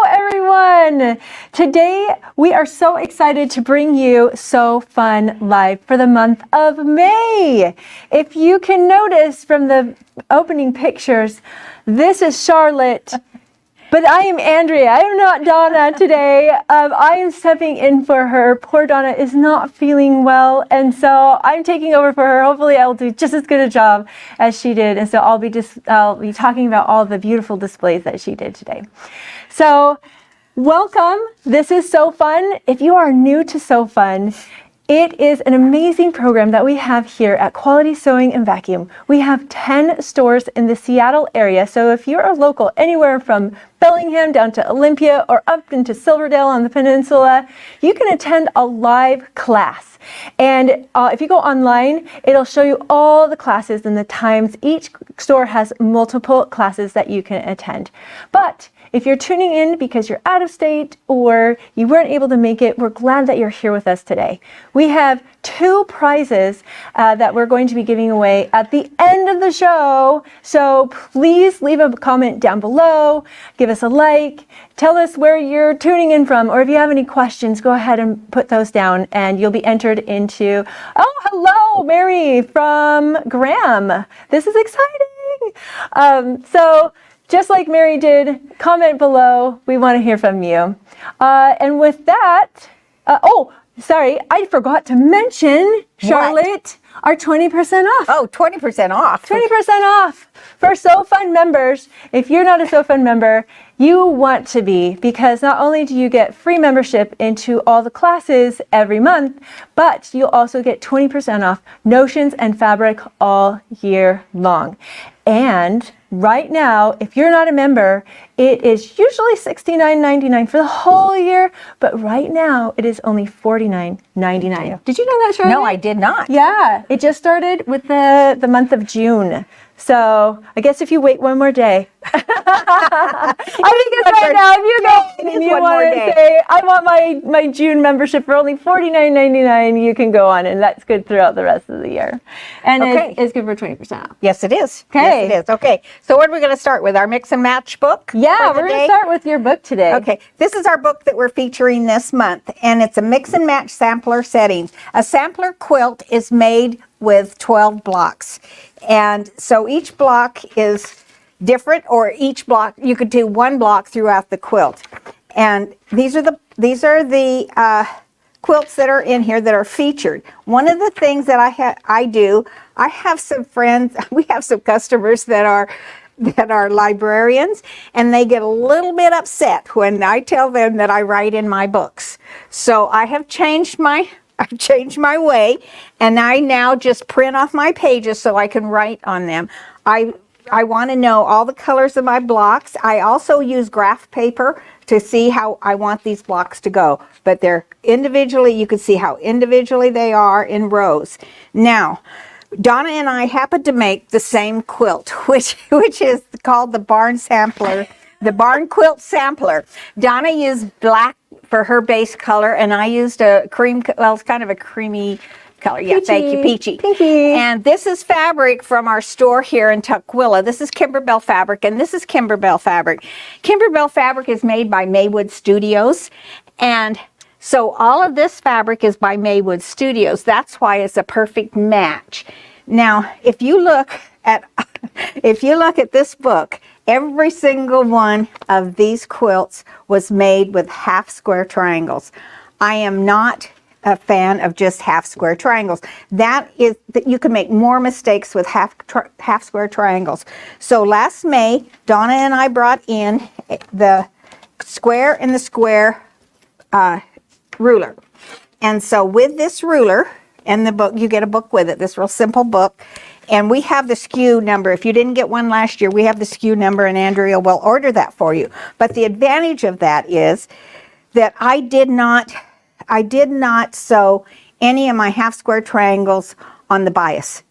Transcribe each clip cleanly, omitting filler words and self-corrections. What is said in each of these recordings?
everyone. Today we are so excited to bring you So Fun Live for the month of May. If you can notice from the opening pictures, this is Charlotte, but I am Andrea. I am not Donna today. I am stepping in for her. Poor Donna is not feeling well, and so I'm taking over for her. Hopefully I'll do just as good a job as she did, and so I'll be talking about all the beautiful displays that she did today. So welcome. This is So Fun. If you are new to So Fun, it is an amazing program that we have here at Quality Sewing and Vacuum. We have 10 stores in the Seattle area. So if you're a local anywhere from Bellingham down to Olympia or up into Silverdale on the peninsula, you can attend a live class. And if you go online, it'll show you all the classes and the times. Each store has multiple classes that you can attend. But if you're tuning in because you're out of state or you weren't able to make it, we're glad that you're here with us today. We have 2 prizes that we're going to be giving away at the end of the show. So please leave a comment down below, give us a like, tell us where you're tuning in from, or if you have any questions, go ahead and put those down and you'll be entered into, oh, hello, Mary from Graham. This is exciting. So just like Mary did, comment below. We want to hear from you. And with that, oh, sorry, I forgot to mention, Charlotte, our 20% off. Oh, 20% off. 20% off for So Fun members. If you're not a So Fun member, you want to be, because not only do you get free membership into all the classes every month, but you'll also get 20% off notions and fabric all year long. And right now, if you're not a member, it is usually $69.99 for the whole year, but right now it is only $49.99. Did you know that, Charlotte? No, I did not. Yeah, it just started with the month of June. So I guess if you wait one more day. I think it's right now. If you go and you want to say, I want my June membership for only $49.99, you can go on, and that's good throughout the rest of the year. And it's good for 20% off. Yes, it is. Okay. Yes, it is. Okay. So what are we going to start with? Our mix and match book? Yeah, we're going to start with your book today. Okay. This is our book that we're featuring this month, and it's a mix and match sampler settings. A sampler quilt is made with 12 blocks. And so each block is different, or each block, you could do one block throughout the quilt. And these are the quilts that are in here that are featured. One of the things that I have some friends, we have some customers that are librarians, and they get a little bit upset when I tell them that I write in my books. So I've changed my way, and I now just print off my pages so I can write on them. I want to know all the colors of my blocks. I also use graph paper to see how I want these blocks to go. But they're individually, you can see how individually they are in rows. Now, Donna and I happened to make the same quilt, which is called the Barn Sampler, the Barn Quilt Sampler. Donna used black for her base color, and I used a cream, well, it's kind of a creamy color. Yeah, thank you, peachy. Pinky. And this is fabric from our store here in Tukwila. This is Kimberbell fabric, and this is Kimberbell fabric. Kimberbell fabric is made by Maywood Studios, and so all of this fabric is by Maywood Studios. That's why it's a perfect match. Now, if you look at this book, every single one of these quilts was made with half square triangles. I am not a fan of just half square triangles. That you can make more mistakes with half square triangles. So last May, Donna and I brought in the square and the square ruler. And so with this ruler and the book, you get a book with it, this real simple book. And we have the SKU number. If you didn't get one last year, we have the SKU number, and Andrea will order that for you. But the advantage of that is that I did not sew any of my half square triangles on the bias.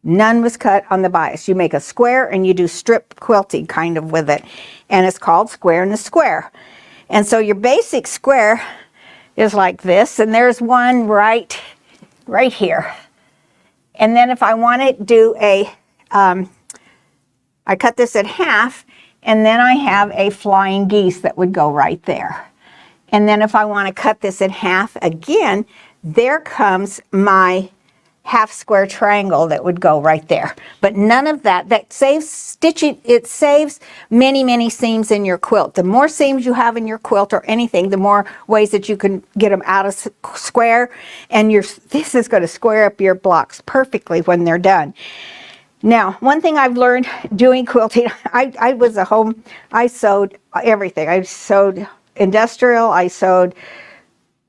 None was cut on the bias. You make a square and you do strip quilting kind of with it. And it's called Square in the Square. And so your basic square is like this, and there's one right here. And then if I want to do I cut this in half, And then I have a flying geese that would go right there. And then if I want to cut this in half again, there comes my half square triangle that would go right there. But none of that saves stitching. It saves many, many seams in your quilt. The more seams you have in your quilt or anything, the more ways that you can get them out of square. And this is going to square up your blocks perfectly when they're done. Now, one thing I've learned doing quilting, I sewed everything. I sewed industrial, I sewed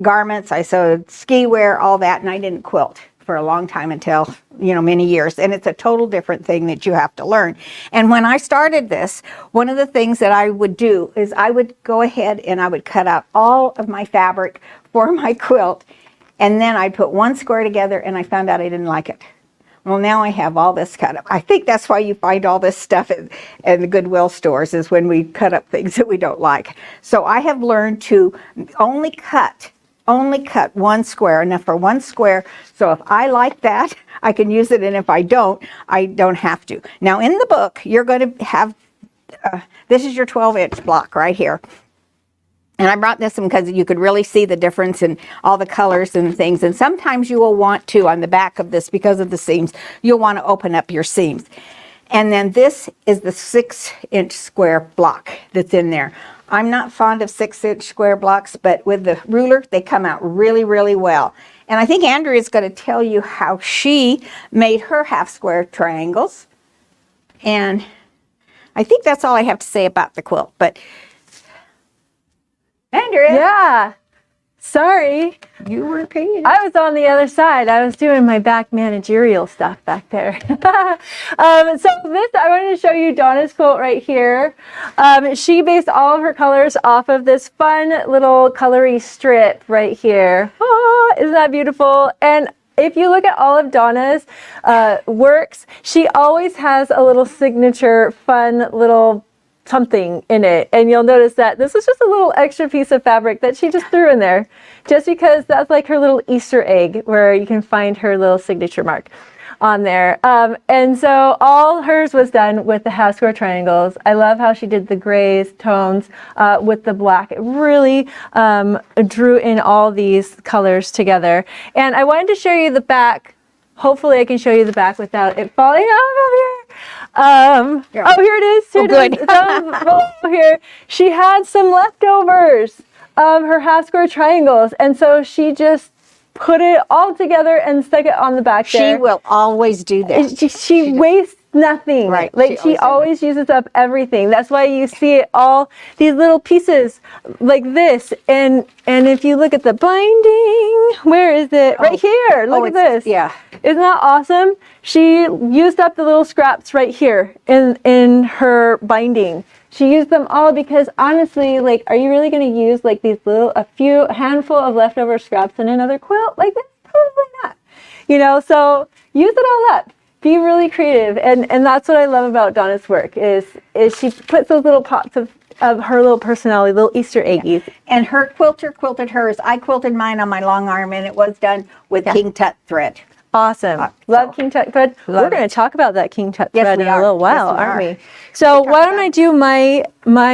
garments, I sewed ski wear, all that, and I didn't quilt for a long time until, many years. And it's a total different thing that you have to learn. And when I started this, one of the things that I would do is I would go ahead and I would cut out all of my fabric for my quilt, and then I'd put one square together, and I found out I didn't like it. Well, now I have all this cut up. I think that's why you find all this stuff in the Goodwill stores, is when we cut up things that we don't like. So I have learned to only cut one square, enough for one square. So if I like that, I can use it, and if I don't have to. Now in the book, you're going to have, this is your 12-inch block right here. And I brought this in because you could really see the difference in all the colors and things. And sometimes you will want to, on the back of this, because of the seams, you'll want to open up your seams. And then this is the 6-inch square block that's in there. I'm not fond of 6-inch square blocks, but with the ruler, they come out really, really well. And I think Andrea is going to tell you how she made her half square triangles. And I think that's all I have to say about the quilt. But Andrea. Yeah. Sorry. You were paying. I was on the other side. I was doing my back managerial stuff back there. So I wanted to show you Donna's quilt right here. She based all of her colors off of this fun little colory strip right here. Oh, isn't that beautiful? And if you look at all of Donna's works, she always has a little signature, fun little something in it, and you'll notice that this is just a little extra piece of fabric that she just threw in there, just because that's like her little Easter egg where you can find her little signature mark on there. And so all hers was done with the half square triangles. I love how she did the grays tones with the black. It really drew in all these colors together. And I wanted to show you the back. Hopefully I can show you the back without it falling off of here. Oh, here it is. Here good. Here. She had some leftovers of her half square triangles, and so she just put it all together and stuck it on the back there. She will always do that. She wastes nothing. Right. Like she always uses up everything. That's why you see it all, these little pieces like this. And if you look at the binding, where is it? Right here. Look at this. Yeah. Isn't that awesome? She used up the little scraps right here in her binding. She used them all because honestly, like, are you really going to use like these a handful of leftover scraps in another quilt like this? Probably not. So use it all up. Be really creative. And that's what I love about Donna's work is she puts those little pots of her little personality, little Easter eggies. Yeah. And her quilter quilted hers. I quilted mine on my long arm, and it was done with King Tut thread. Awesome. Love King Tut thread. We're going to talk about that King Tut thread in a little while, aren't we? So why don't I do my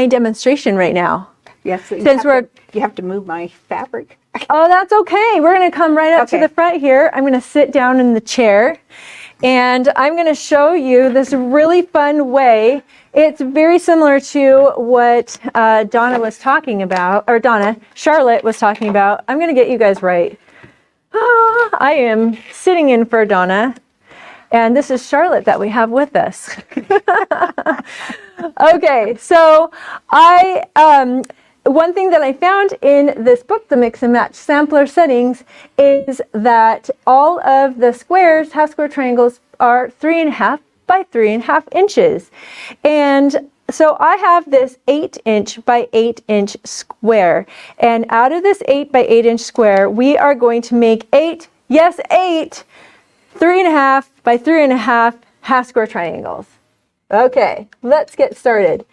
demonstration right now? Yes. Since you have to move my fabric. Oh, that's okay. We're going to come right up to the front here. I'm going to sit down in the chair, and I'm going to show you this really fun way. It's very similar to what Charlotte was talking about. I'm going to get you guys right. I am sitting in for Donna, and this is Charlotte that we have with us. Okay, so one thing that I found in this book, the Mix and Match Sampler Settings, is that all of the squares, half square triangles, are 3.5 by 3.5 inches. And so I have this 8-inch by 8-inch square. And out of this 8 by 8-inch square, we are going to make 8, 3.5 by 3.5 half square triangles. Okay, let's get started.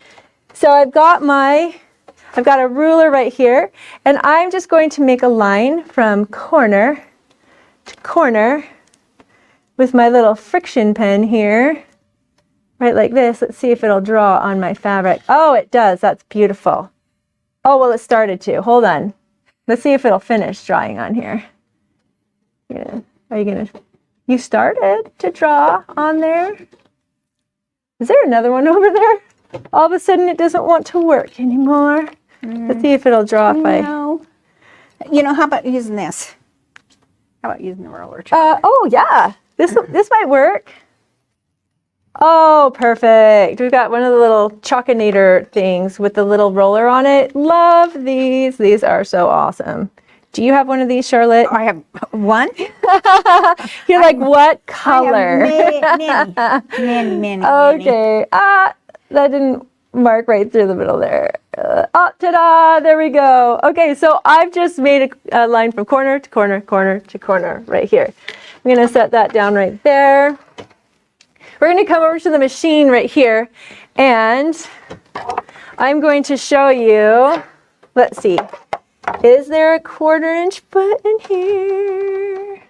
So I've got a ruler right here, and I'm just going to make a line from corner to corner with my little friction pen here. right like this. Let's see if it'll draw on my fabric. Oh, it does. That's beautiful. Oh, well, it started to. Hold on. Let's see if it'll finish drawing on here. Are you gonna? You started to draw on there. Is there another one over there? All of a sudden it doesn't want to work anymore. Let's see if it'll draw if I... No. You know, how about using this? How about using the roller? Oh yeah, this might work. Oh, perfect. We've got one of the little Chalkinator things with the little roller on it. Love these. These are so awesome. Do you have one of these, Charlotte? I have one. You're like, what color? Many. Okay. That didn't mark right through the middle there. Oh, ta-da! There we go. Okay, so I've just made a line from corner to corner, corner to corner right here. I'm going to set that down right there. We're going to come over to the machine right here, and I'm going to show you, let's see, is there a 1/4 inch foot in here?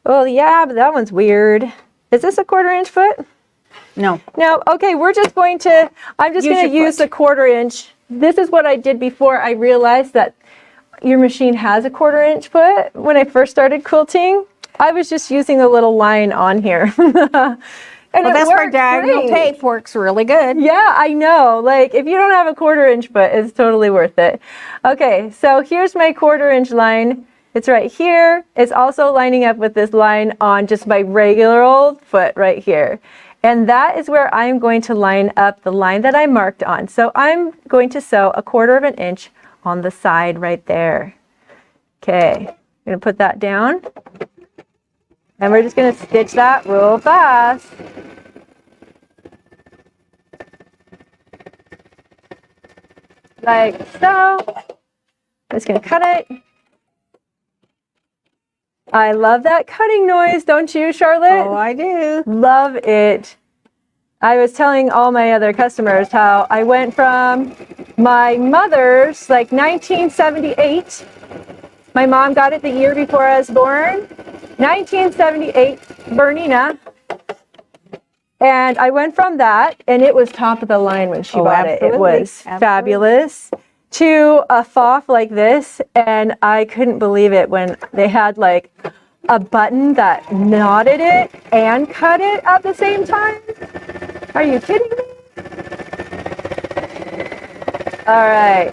Oh yeah, but that one's weird. Is this a 1/4 inch foot? No. No, okay, I'm just going to use the 1/4 inch. This is what I did before I realized that your machine has a 1/4 inch foot. When I first started quilting, I was just using a little line on here. And Well, that's where diagonal great. tape works really good. Yeah, I know. Like, if you don't have a 1/4 inch foot, it's totally worth it. Okay, so here's my 1/4 inch line. It's right here. It's also lining up with this line on just my regular old foot right here. And that is where I'm going to line up the line that I marked on. So I'm going to sew a 1/4 inch on the side right there. Okay, I'm going to put that down. And we're just going to stitch that real fast. Like so. I'm just going to cut it. I love that cutting noise, don't you, Charlotte? Oh, I do. Love it. I was telling all my other customers how I went from my mother's, like 1978. My mom got it the year before I was born. 1978 Bernina. And I went from that, and it was top of the line when she bought it. It was fabulous. To a faux like this, and I couldn't believe it when they had like a button that knotted it and cut it at the same time. Are you kidding me? All right.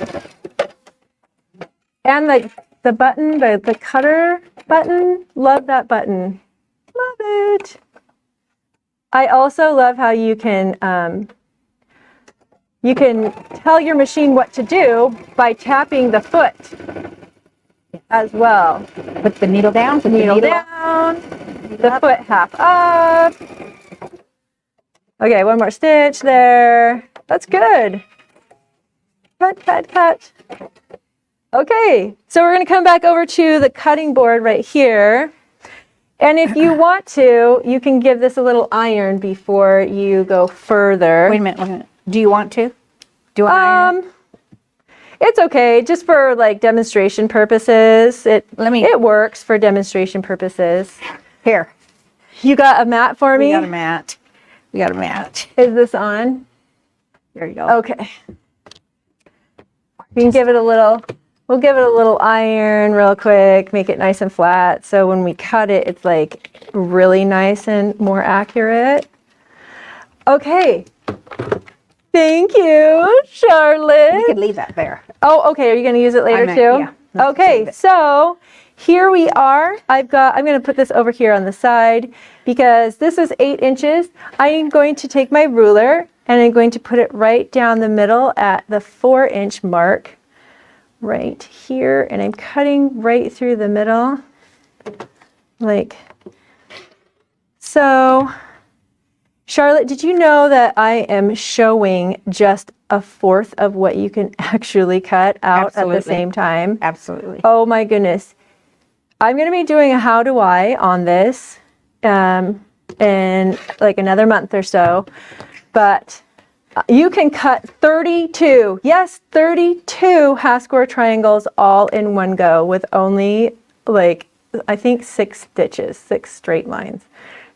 And like the button, the cutter button, love that button. Love it. I also love how you can tell your machine what to do by tapping the foot as well. Put the needle down. Put the needle down. The foot half up. Okay, one more stitch there. That's good. Cut, cut, cut. Okay, so we're going to come back over to the cutting board right here. And if you want to, you can give this a little iron before you go further. Wait a minute. Do you want to? Do I iron it? It's okay, just for like demonstration purposes. It works for demonstration purposes. Here. You got a mat for me? We got a mat. We got a mat. Is this on? There you go. Okay. We can give it a little, we'll give it a little iron real quick, make it nice and flat. So when we cut it, it's like really nice and more accurate. Okay. Thank you, Charlotte. You could leave that there. Oh, okay. Are you going to use it later too? Yeah. Okay. So here we are. I'm going to put this over here on the side because this is 8 inches. I'm going to take my ruler and I'm going to put it right down the middle at the 4-inch mark right here. And I'm cutting right through the middle like so. Charlotte, did you know that I am showing just 1/4 of what you can actually cut out at the same time? Absolutely. Oh my goodness. I'm going to be doing a how do I on this in like another month or so, but you can cut 32, yes, 32 half-square triangles all in one go with only like, I think 6 stitches, 6 straight lines.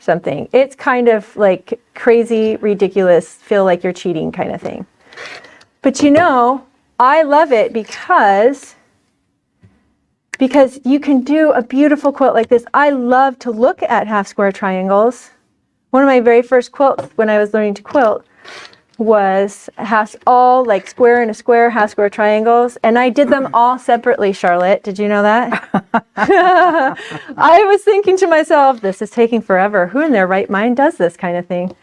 something. It's kind of like crazy, ridiculous, feel like you're cheating kind of thing. But you know, I love it because you can do a beautiful quilt like this. I love to look at half square triangles. One of my very first quilts when I was learning to quilt was all like square in a square, half square triangles. And I did them all separately, Charlotte. Did you know that? I was thinking to myself, this is taking forever. Who in their right mind does this kind of thing?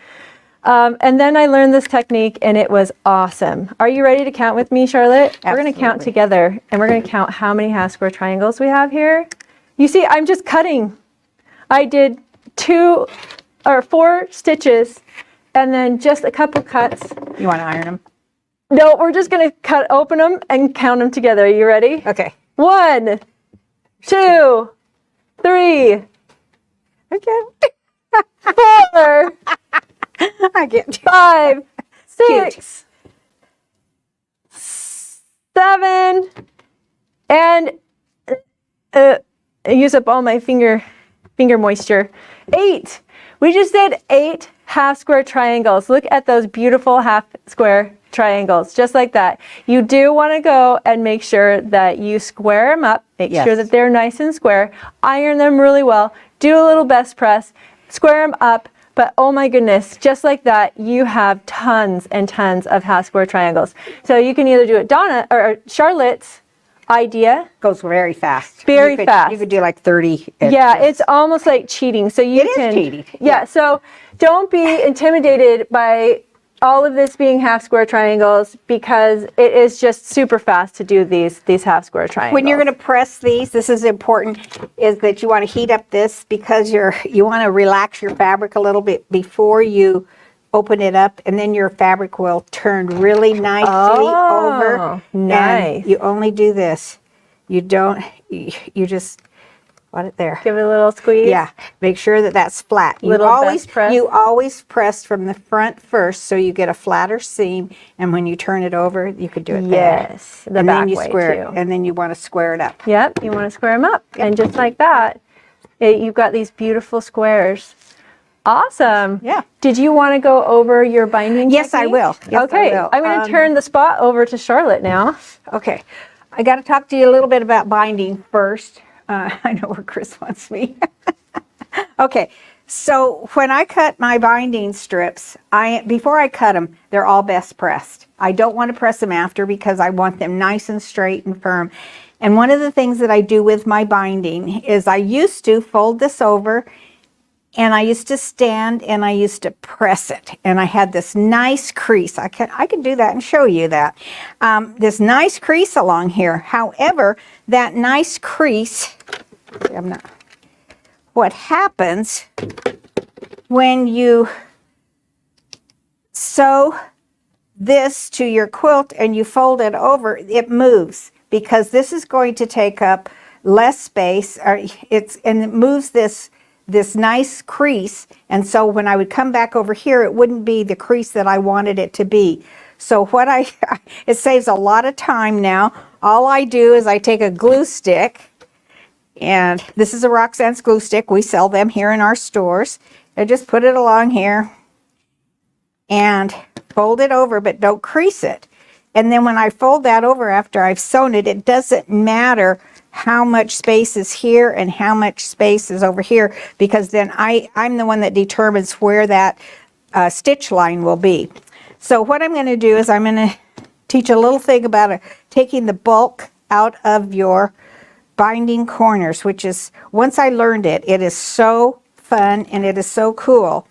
And then I learned this technique and it was awesome. Are you ready to count with me, Charlotte? Absolutely. We're going to count together and we're going to count how many half square triangles we have here. You see, I'm just cutting. I did 2 or 4 stitches and then just a couple cuts. You want to iron them? No, we're just going to open them and count them together. Are you ready? Okay. 1, 2, 3. Okay. 4. I get you. 5, 6, Cute. 7, and I use up all my finger moisture. 8. We just did 8 half square triangles. Look at those beautiful half square triangles, just like that. You do want to go and make sure that you square them up, make Yes. sure that they're nice and square, iron them really well, do a little best press, square them up. But oh my goodness, just like that, you have tons and tons of half square triangles. So you can either do it Donna or Charlotte's idea. Goes very fast. Very fast. You could do like 30. Yeah, it's almost like cheating. So you It is cheating. Yeah, so don't be intimidated by all of this being half square triangles because it is just super fast to do these half square triangles. When you're going to press these, this is important, is that you want to heat up this because you want to relax your fabric a little bit before you open it up, and then your fabric will turn really nicely over. Nice. And you only do this. You don't, you just let it there. Give it a little squeeze. Yeah, make sure that that's flat. You always press from the front first so you get a flatter seam, and when you turn it over, you could do it there. Yes, And then you square it, and then you want to square it up. Yep, you want to square them up. And just like that, you've got these beautiful squares. Awesome. Yeah. Did you want to go over your binding Yes, I technique? will. Yes, Okay, I will. I'm going to turn the spot over to Charlotte now. Okay, I got to talk to you a little bit about binding first. I know where Chris wants me. Okay, so when I cut my binding strips, before I cut them, they're all best pressed. I don't want to press them after because I want them nice and straight and firm. And one of the things that I do with my binding is I used to fold this over, and I used to stand and I used to press it. And I had this nice crease. I can do that and show you that. This nice crease along here. However, that nice crease, what happens when you sew this to your quilt and you fold it over, it moves because this is going to take up less space, and it moves this nice crease, and so when I would come back over here, it wouldn't be the crease that I wanted it to be. So it saves a lot of time now. All I do is I take a glue stick, and this is a Roxanne's glue stick. We sell them here in our stores. I just put it along here and fold it over, but don't crease it. And then when I fold that over after I've sewn it, it doesn't matter how much space is here and how much space is over here, because then I'm the one that determines where that stitch line will be. So what I'm going to do is I'm going to teach a little thing about taking the bulk out of your binding corners, which is, once I learned it, it is so fun and it is so cool.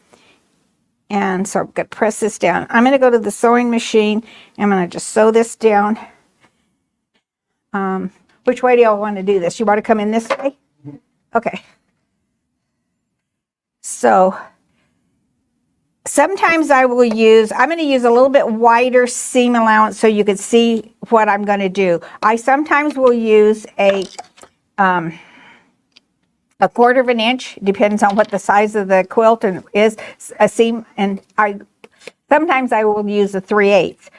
And so I'm going to press this down. I'm going to go to the sewing machine. I'm going to just sew this down. Which way do y'all want to do this? You want to come in this way? Okay. So sometimes I'm going to use a little bit wider seam allowance so you can see what I'm going to do. I sometimes will use a 1/4 of an inch, depends on what the size of the quilt is, a seam, and sometimes I will use a 3/8.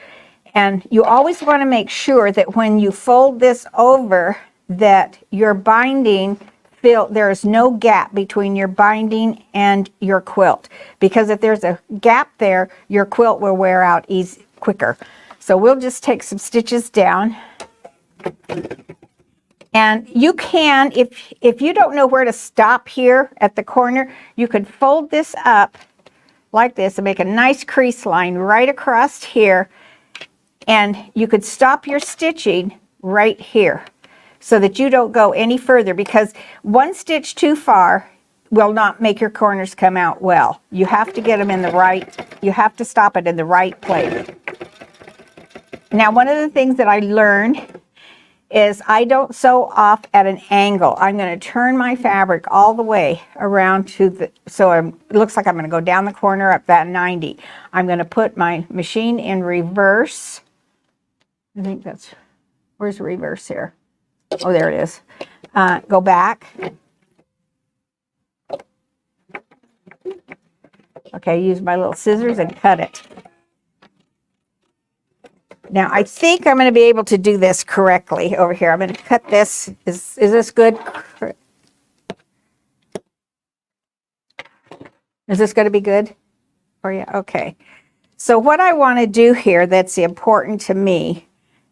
And you always want to make sure that when you fold this over, that your binding there is no gap between your binding and your quilt, because if there's a gap there, your quilt will wear out quicker. So we'll just take some stitches down. And you can, if you don't know where to stop here at the corner, you could fold this up like this and make a nice crease line right across here. And you could stop your stitching right here so that you don't go any further, because one stitch too far will not make your corners come out well. You have to get them in the right, you have to stop it in the right place. Now, one of the things that I learned is I don't sew off at an angle. I'm going to turn my fabric all the way around to it looks like I'm going to go down the corner up that 90. I'm going to put my machine in reverse. I think where's reverse here? Oh, there it is. Go back. Okay, use my little scissors and cut it. Now, I think I'm going to be able to do this correctly over here. I'm going to cut this. Is this good? Is this going to be good for you? Okay. So what I want to do here that's important to me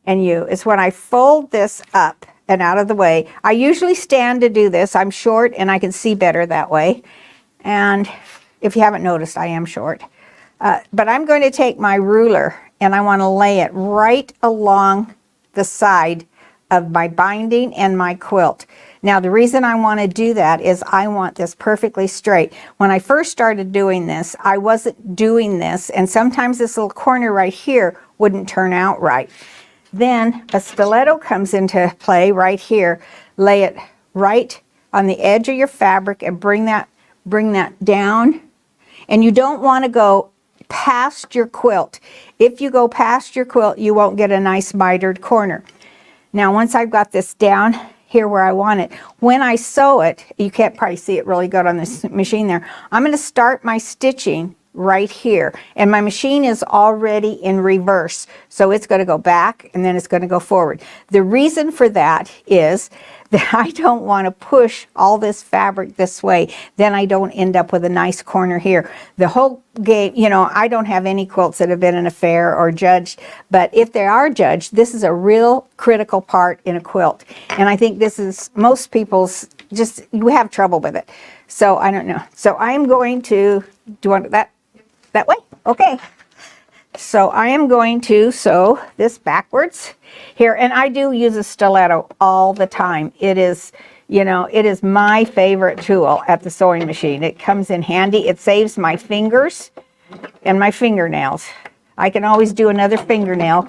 and you is when I fold this up and out of the way, I usually stand to do this. I'm short and I can see better that way. And if you haven't noticed, I am short. But I'm going to take my ruler and I want to lay it right along the side of my binding and my quilt. Now, the reason I want to do that is I want this perfectly straight. When I first started doing this, I wasn't doing this, and sometimes this little corner right here wouldn't turn out right. Then a stiletto comes into play right here. Lay it right on the edge of your fabric and bring that down. And you don't want to go past your quilt. If you go past your quilt, you won't get a nice mitered corner. Now, once I've got this down here where I want it, when I sew it, you can't probably see it really good on this machine there, I'm going to start my stitching right here, and my machine is already in reverse, so it's going to go back and then it's going to go forward. The reason for that is that I don't want to push all this fabric this way, then I don't end up with a nice corner here. The whole game, you know, I don't have any quilts that have been in a fair or judged, but if they are judged, this is a real critical part in a quilt, and I think this is most people's we have trouble with it. So I don't know. So I'm going to do that way? Okay. So I am going to sew this backwards here, and I do use a stiletto all the time. It is, you know, it is my favorite tool at the sewing machine. It comes in handy. It saves my fingers and my fingernails. I can always do another fingernail.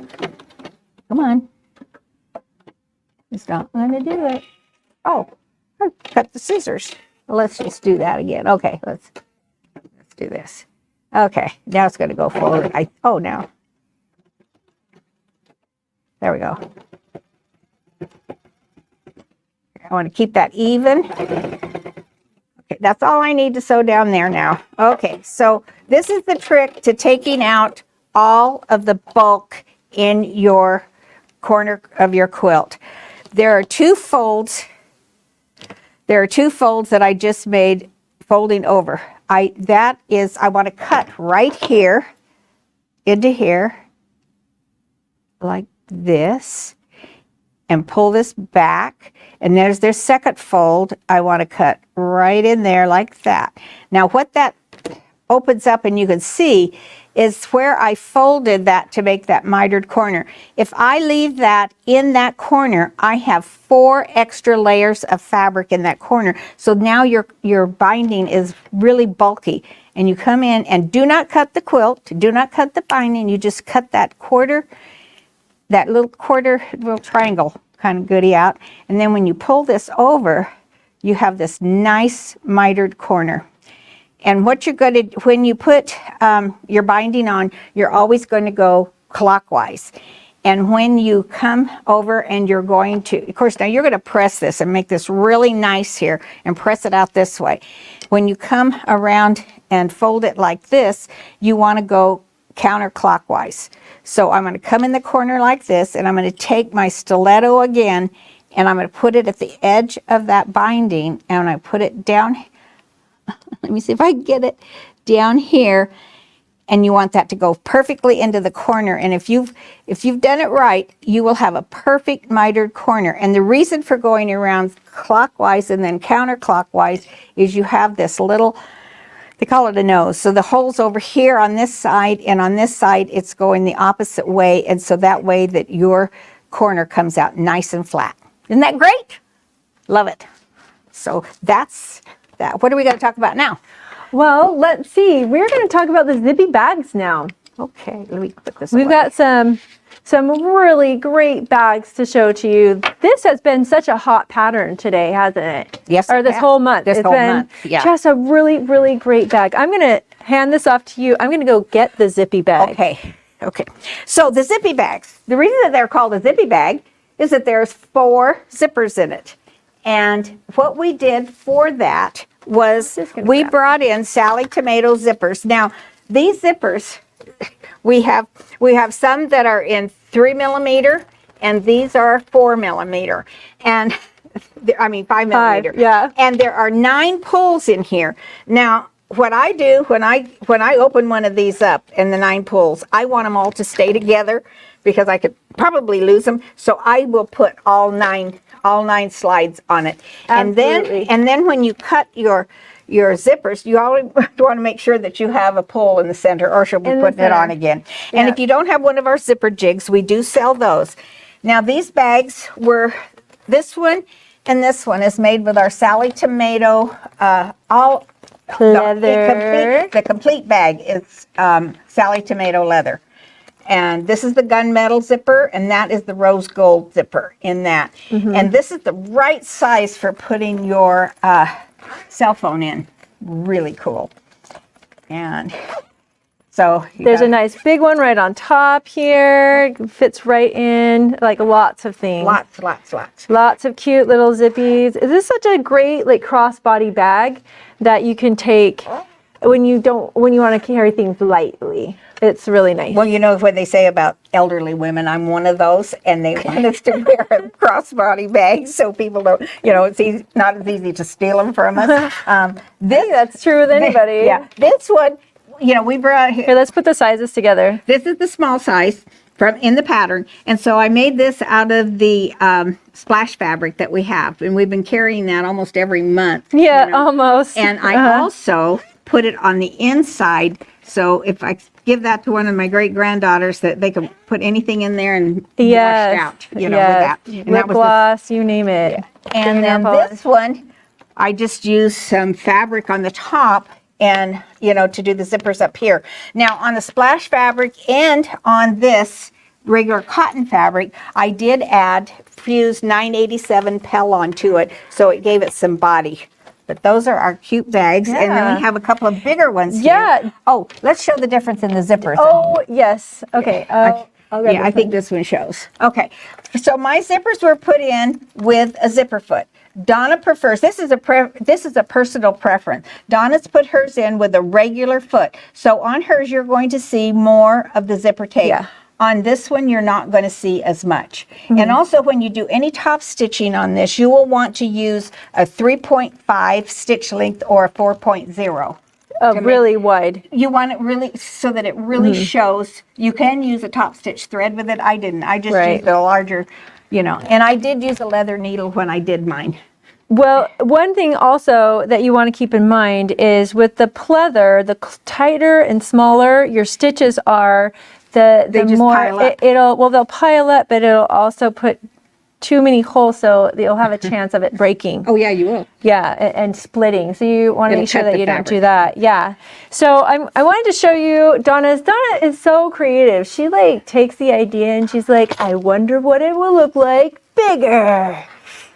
Come on. It's not going to do it. Oh, I cut the scissors. Well, let's just do that again. Okay, let's do this. Okay, now it's going to go forward. Now. There we go. I want to keep that even. Okay, that's all I need to sew down there now. Okay, so this is the trick to taking out all of the bulk in your corner of your quilt. There are two folds. There are two folds that I just made folding over. I want to cut right here into here like this and pull this back, and there's their second fold. I want to cut right in there like that. Now what that opens up and you can see is where I folded that to make that mitered corner. If I leave that in that corner, I have 4 extra layers of fabric in that corner. So now your binding is really bulky, and you come in and do not cut the quilt, do not cut the binding, you just cut that little triangle kind of goodie out. And then when you pull this over, you have this nice mitered corner. And what you're going to, when you put your binding on, you're always going to go clockwise. And when you come over and you're going to, of course, now you're going to press this and make this really nice here and press it out this way. When you come around and fold it like this, you want to go counterclockwise. So I'm going to come in the corner like this, and I'm going to take my stiletto again, and I'm going to put it at the edge of that binding, and I put it down. Let me see if I can get it down here. And you want that to go perfectly into the corner. And if you've done it right, you will have a perfect mitered corner. And the reason for going around clockwise and then counterclockwise is you have this little, they call it a nose. So the hole's over here on this side, and on this side it's going the opposite way. And so that way that your corner comes out nice and flat. Isn't that great? Love it. So that's that. What are we going to talk about now? Well, let's see. We're going to talk about the zippy bags now. Okay, let me put this We've away. got some really great bags to show to you. This has been such a hot pattern today, hasn't it? Yes, Or this whole month. This It's whole been month, yeah. just a really great bag. I'm going to hand this off to you. I'm going to go get the zippy bag. Okay. So the zippy bags, the reason that they're called a zippy bag is that there's 4 zippers in it. And what we did for that was we brought in Sallie Tomato zippers. Now, these zippers, we have some that are in 3 millimeter, and these are 4 millimeter. And I mean 5 millimeter. Yeah. And there are 9 pulls in here. Now, what I do when I open one of these up and the 9 pulls, I want them all to stay together because I could probably lose them. So I will put all nine slides on it. Absolutely. And then when you cut your zippers, you always want to make sure that you have a pull in the center, or she'll be putting it on again. And if you don't have one of our zipper jigs, we do sell those. Now these bags were, this one and this one is made with our Sallie Tomato Leather. The complete bag is Sallie Tomato leather. And this is the gunmetal zipper, and that is the rose gold zipper in that. And this is the right size for putting your cell phone in. Really cool. And so There's a nice big one right on top here. Fits right in, like lots of things. lots. Lots of cute little zippies. This is such a great like crossbody bag that you can take when you want to carry things lightly. It's really nice. Well, you know what they say about elderly women. I'm one of those, and they want us to wear a crossbody bag so people don't, it's not as easy to steal them from us. That's true with anybody. Yeah, this one, we brought Here, let's put the sizes together. This is the small size in the pattern, and so I made this out of the splash fabric that we have, and we've been carrying that almost every month. Yeah, almost. And I also put it on the inside, so if I give that to one of my great granddaughters, that they can put anything in there and wash out, with that. And lip gloss, you name it. Yeah. And then this one, I just used some fabric on the top and, to do the zippers up here. Now, on the splash fabric and on this regular cotton fabric, I did add fused 987 Pellon to it, so it gave it some body. But those are our cute bags, and then we have a couple of bigger ones here. Yeah. Oh, let's show the difference in the zippers. Oh, yes. Okay. I think this one shows. Okay, so my zippers were put in with a zipper foot. Donna prefers, this is a personal preference. Donna's put hers in with a regular foot. So on hers, you're going to see more of the zipper tape. Yeah. On this one, you're not going to see as much. And also, when you do any top stitching on this, you will want to use a 3.5 stitch length or a 4.0. Really wide. You want it really, so that it really shows. You can use a top stitch thread with it. I didn't. I just used a larger, and I did use a leather needle when I did mine. Well, one thing also that you want to keep in mind is with the pleather, the tighter and smaller your stitches are, the more pile up. they'll pile up, but it'll also put too many holes, so you'll have a chance of it breaking. Oh yeah, you will. Yeah, and splitting. So you want to It'll make sure cut that the you don't fabric. do that. Yeah. So I wanted to show you Donna is so creative. She takes the idea and she's like, I wonder what it will look like bigger.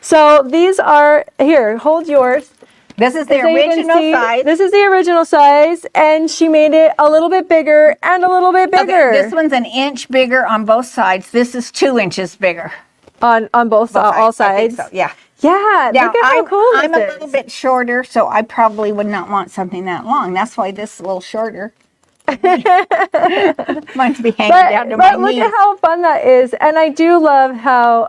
So these are, here, hold yours. This is the So you can original see, size. This is the original size, and she made it a little bit bigger and a little bit bigger. Okay, this one's an inch bigger on both sides. This is 2 inches bigger. on both all I sides. think so, yeah. Yeah, Now, look at how cool I'm this a is. little bit shorter, so I probably would not want something that long. That's why this is a little shorter. Mine's be hanging down to my But look knees. at how fun that is. And I do love how,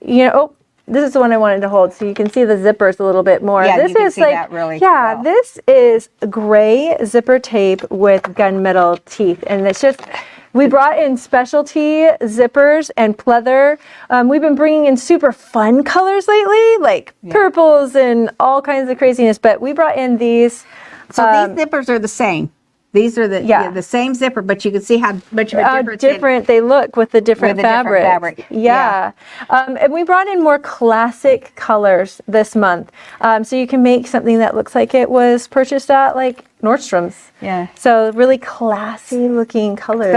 you know, oh, this is the one I wanted to hold so you can see the zippers a little bit more. Yeah, this you can is see like, that really yeah, well. this is gray zipper tape with gunmetal teeth. And it's just, we brought in specialty zippers and pleather. We've been bringing in super fun colors lately, like purples and all kinds of craziness, but we brought in these. So these zippers are the same. These are the same zipper, but you can see how much of a difference different they look with the different fabrics. fabric. Yeah. And we brought in more classic colors this month. So you can make something that looks like it was purchased at like Nordstrom's. Yeah. So really classy looking colors.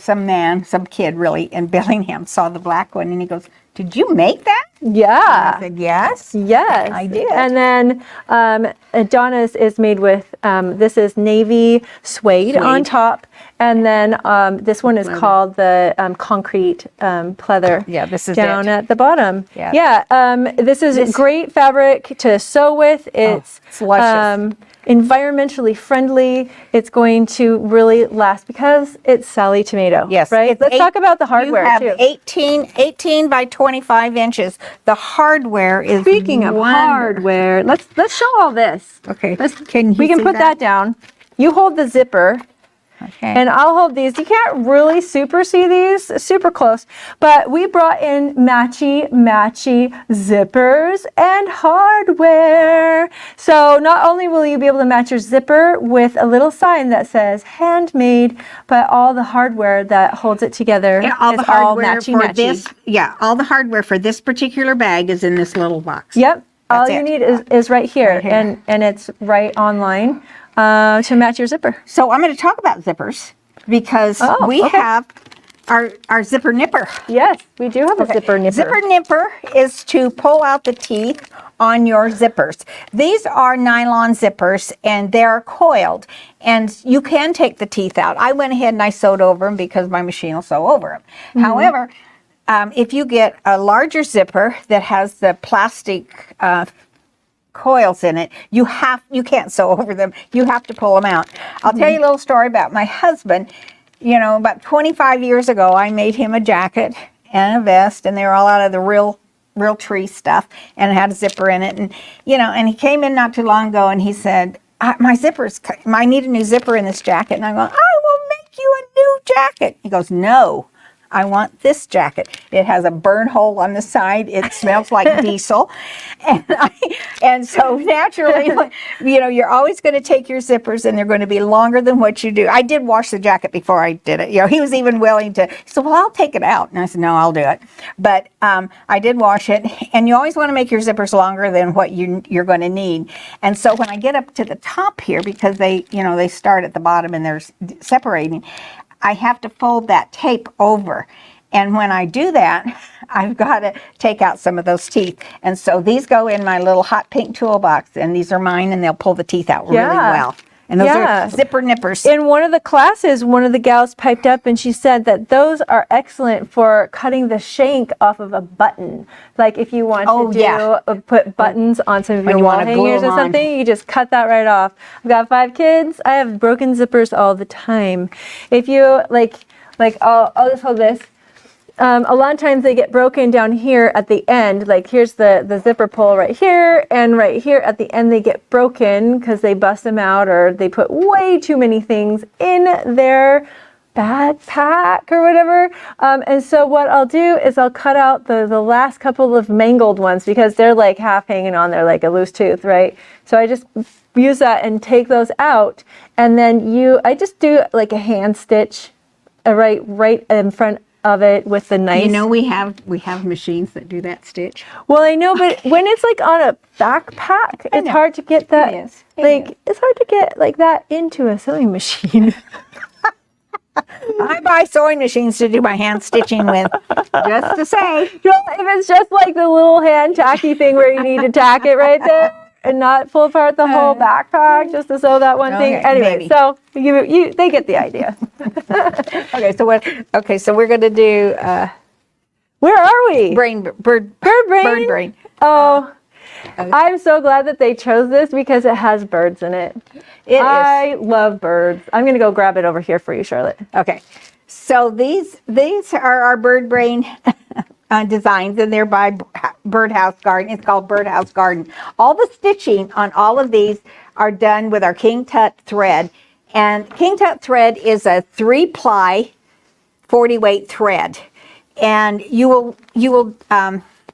Some kid really in Bellingham saw the black one and he goes, "Did you make that?" Yeah. And I said, "Yes." Yes, I did. And then Donna's is made with, this is navy suede on top. And then this one is called the concrete pleather. Yeah, this is down it. at the bottom. Yeah. Yeah, this is great fabric to sew with. It's luscious. Environmentally friendly. It's going to really last because it's Sallie Tomato. Yes. Right? Let's talk about the hardware you have too. 18 by 25 inches. The hardware is Speaking of hardware, let's show all this. Okay. We can put that down. You hold the zipper. Okay. And I'll hold these. You can't really super see these, super close, but we brought in matchy zippers and hardware. So not only will you be able to match your zipper with a little sign that says handmade, but all the hardware that holds it together And all is the hardware all matchy for matchy. this, all the hardware for this particular bag is in this little box. Yep. All That's you it. need is right here, Right here. and it's right online to match your zipper. So I'm going to talk about zippers because we have our zipper nipper. Yes, we do have a zipper nipper. Zipper nipper is to pull out the teeth on your zippers. These are nylon zippers and they're coiled and you can take the teeth out. I went ahead and I sewed over them because my machine will sew over them. However, if you get a larger zipper that has the plastic coils in it, you can't sew over them. You have to pull them out. I'll tell you a little story about my husband. You know, about 25 years ago, I made him a jacket and a vest, and they were all out of the real tree stuff, and it had a zipper in it. And and he came in not too long ago, and he said, "My zipper's, I need a new zipper in this jacket." And I'm going, "I will make you a new jacket." He goes, "No, I want this jacket. It has a burn hole on the side. It smells like diesel." And so naturally, you're always going to take your zippers and they're going to be longer than what you do. I did wash the jacket before I did it. He was even willing to, he said, "Well, I'll take it out." And I said, "No, I'll do it." But I did wash it, and you always want to make your zippers longer than what you're going to need. And so when I get up to the top here, because they start at the bottom and they're separating, I have to fold that tape over. And when I do that, I've got to take out some of those teeth. And so these go in my little hot pink toolbox, and these are mine, and they'll pull the teeth out really well. And those are zipper nippers. In one of the classes, one of the gals piped up and she said that those are excellent for cutting the shank off of a button. Like if you want to put buttons on some of your wall hangers or something, you just cut that right off. I've got 5 kids. I have broken zippers all the time. If you I'll just hold this. A lot of times they get broken down here at the end. Like here's the zipper pull right here, and right here at the end they get broken because they bust them out or they put way too many things in their backpack or whatever. And so what I'll do is I'll cut out the last couple of mangled ones because they're like half hanging on there like a loose tooth, right? So I just use that and take those out, and then I just do like a hand stitch right in front of it with the knife. We have machines that do that stitch. Well, I know, but when it's like on a backpack, it's hard to get that. It is. It's hard to get like that into a sewing machine. I buy sewing machines to do my hand stitching with, just to say. If it's just like the little hand tacky thing where you need to tack it right there and not pull apart the whole backpack just to sew that one thing. Anyway, maybe. so they get the idea. Okay, so we're going to do Where are we? bird brain. Oh, I'm so glad that they chose this because it has birds in it. I love birds. I'm going to go grab it over here for you, Charlotte. Okay, so these are our bird brain designs, and they're by Birdhouse Garden. It's called Birdhouse Garden. All the stitching on all of these are done with our King Tut thread. And King Tut thread is a 3-ply 40 weight thread. And your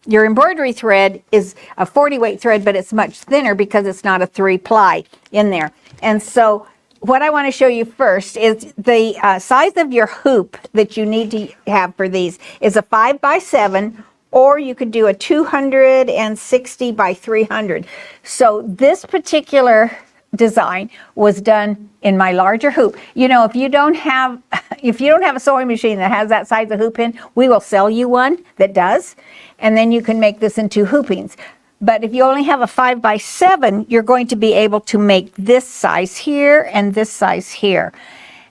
embroidery thread is a 40 weight thread, but it's much thinner because it's not a 3-ply in there. And so what I want to show you first is the size of your hoop that you need to have for these is a 5x7, or you could do a 260 by 300. So this particular design was done in my larger hoop. You know, if you don't have a sewing machine that has that size of hoop in, we will sell you one that does, and then you can make this into hoopings. But if you only have a 5x7, you're going to be able to make this size here and this size here.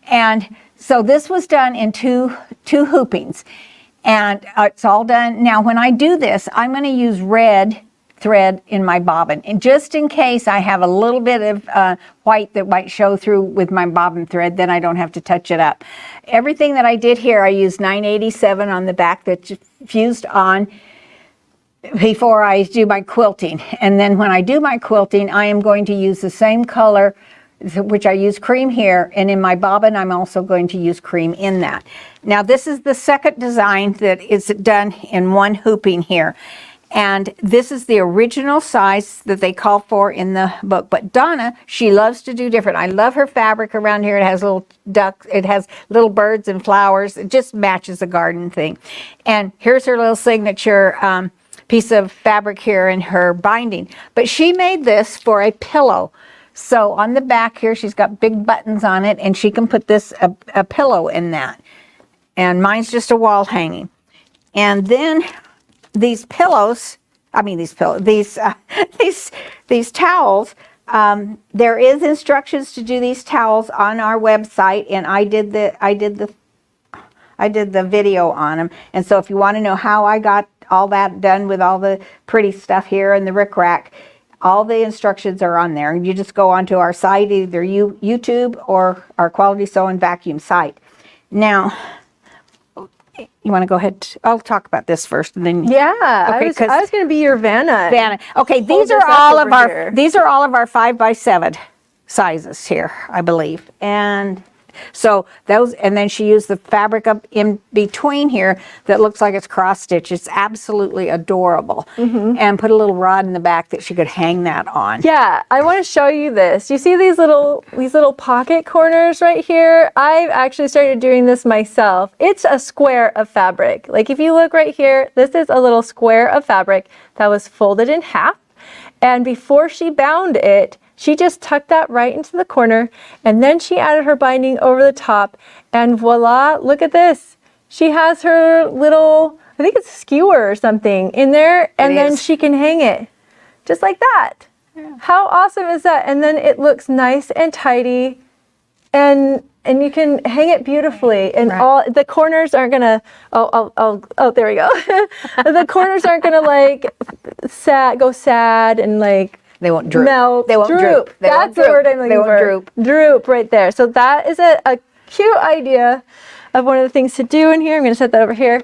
And so this was done in two hoopings. And it's all done. Now, when I do this, I'm going to use red thread in my bobbin. And just in case I have a little bit of white that might show through with my bobbin thread, then I don't have to touch it up. Everything that I did here, I used 987 on the back that's fused on before I do my quilting. And then when I do my quilting, I am going to use the same color, which I use cream here, and in my bobbin I'm also going to use cream in that. Now this is the second design that is done in one hooping here, and this is the original size that they call for in the book. But Donna, she loves to do different. I love her fabric around here. It has little ducks, it has little birds and flowers. It just matches the garden thing. And here's her little signature piece of fabric here in her binding. But she made this for a pillow. So on the back here, she's got big buttons on it, and she can put this a pillow in that. And mine's just a wall hanging. And then these pillows, these towels. There is instructions to do these towels on our website, and I did the video on them. And so if you want to know how I got all that done with all the pretty stuff here and the rickrack, all the instructions are on there. You just go onto our site, either YouTube or our Quality Sew and Vacuum site. Now, you want to go ahead? I'll talk about this first, and then yeah. Okay, I was going to be your Vanna. Vanna. Okay, these are all of our 5x7 sizes here, I believe, and so those, and then she used the fabric up in between here that looks like it's cross stitch. It's absolutely adorable. And put a little rod in the back that she could hang that on. Yeah, I want to show you this. You see these little pocket corners right here? I've actually started doing this myself. It's a square of fabric. Like if you look right here, this is a little square of fabric that was folded in half. And before she bound it, she just tucked that right into the corner, and then she added her binding over the top, and voila, look at this. She has her little, I think it's skewer or something in there, and then she can hang it just like that. Yeah. How awesome is that? And then it looks nice and tidy, and you can hang it beautifully, and all the corners aren't gonna, oh, there we go. The corners aren't gonna like go sad and like, they won't droop. Melt. They won't droop. That's the word I'm looking for. They won't droop. Droop right there. So that is a cute idea of one of the things to do in here. I'm going to set that over here.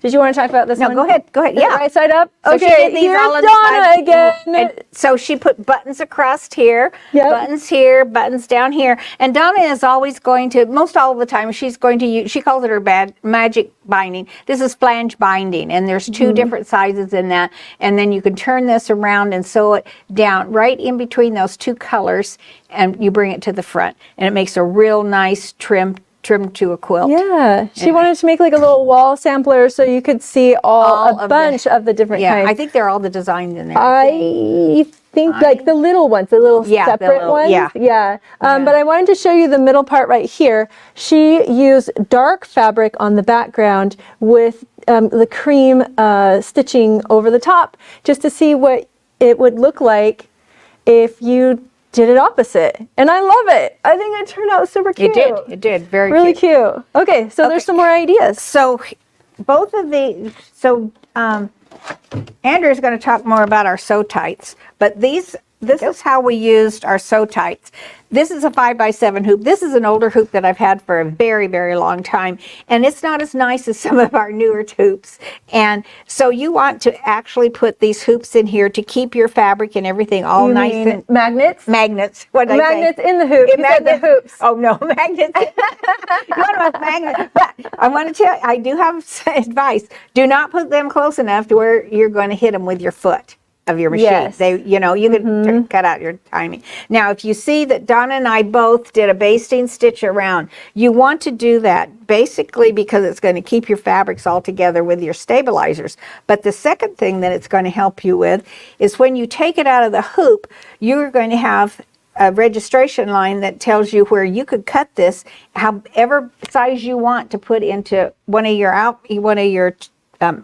Did you want to talk about this one? No, go ahead. Go ahead. Yeah. Right side up? So okay, she did these here's all on the Donna side. again. And so she put buttons across here, buttons here, buttons down here. And Donna is always going to, most all the time, she's going to use, she calls it her magic binding. This is flange binding, and there's two different sizes in that. And then you can turn this around and sew it down right in between those two colors, and you bring it to the front. And it makes a real nice trim to a quilt. Yeah, she wanted to make like a little wall sampler so you could see a bunch of the different kinds. I think they're all the designs in there. I think like the little ones, the little separate ones. Yeah. But I wanted to show you the middle part right here. She used dark fabric on the background with the cream stitching over the top, just to see what it would look like if you did it opposite, and I love it. I think it turned out super cute. It did, very really cute. Okay, so there's some more ideas. So both of the, Andrea's going to talk more about our SewTites, but these this is how we used our SewTites. This is a 5x7 hoop. This is an older hoop that I've had for a very, very long time. And it's not as nice as some of our newer hoops. And so you want to actually put these hoops in here to keep your fabric and everything all You nice mean and... magnets? Magnets. What did I say? Magnets in the hoop. You said the hoops. Oh, no, magnets. You want to magnets. But I want to tell you, I do have advice. Do not put them close enough to where you're going to hit them with your foot of your machine. Yes. They, you know, you can cut out your timing. Now, if you see that Donna and I both did a basting stitch around, you want to do that basically because it's going to keep your fabrics all together with your stabilizers. But the second thing that it's going to help you with is when you take it out of the hoop, you're going to have a registration line that tells you where you could cut this however size you want to put into one of your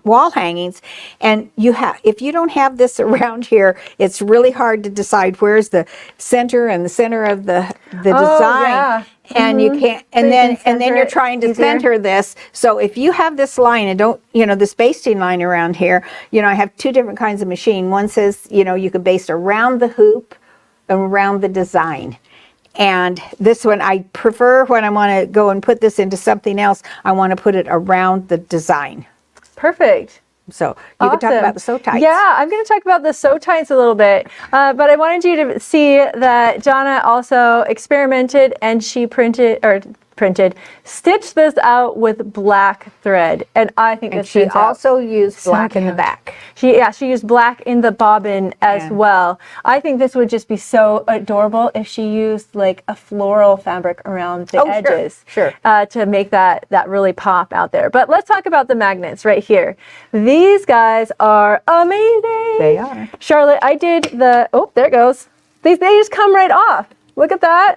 wall hangings. And you have, if you don't have this around here, it's really hard to decide where's the center and the center of the design. Yeah. And you can't, and So then you're trying to easier. center this. So if you have this line and don't, you know, this basting line around here, you know, I have two different kinds of machine. One says, you know, you can baste around the hoop and around the design. And this one, I prefer when I want to go and put this into something else, I want to put it around the design. Perfect. So you can talk about the SewTites. Yeah, I'm going to talk about the SewTites a little bit, but I wanted you to see that Donna also experimented and she stitched this out with black thread, and I think And this she turns out also used so black in the cute. back. She used black in the bobbin as well. I think this would just be so adorable if she used like a floral fabric around the edges, sure. To make that really pop out there. But let's talk about the magnets right here. These guys are amazing. They are. Charlotte, I did the, oh, there it goes. They just come right off. Look at that.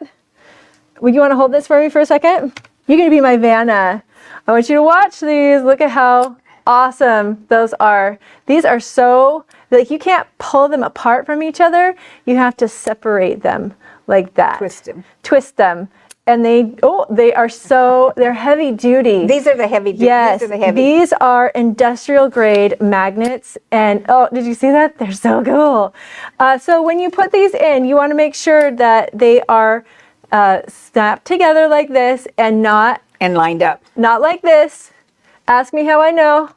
Would you want to hold this for me for a second? You're going to be my Vanna. I want you to watch these. Look at how awesome those are. These are so, like, you can't pull them apart from each other. You have to separate them like that. Twist them. And they're heavy duty. These are the heavy duty. Yes, These are the heavy. these are industrial grade magnets, and oh, did you see that? They're so cool. So when you put these in, you want to make sure that they are snapped together like this and not lined up. Not like this. Ask me how I know.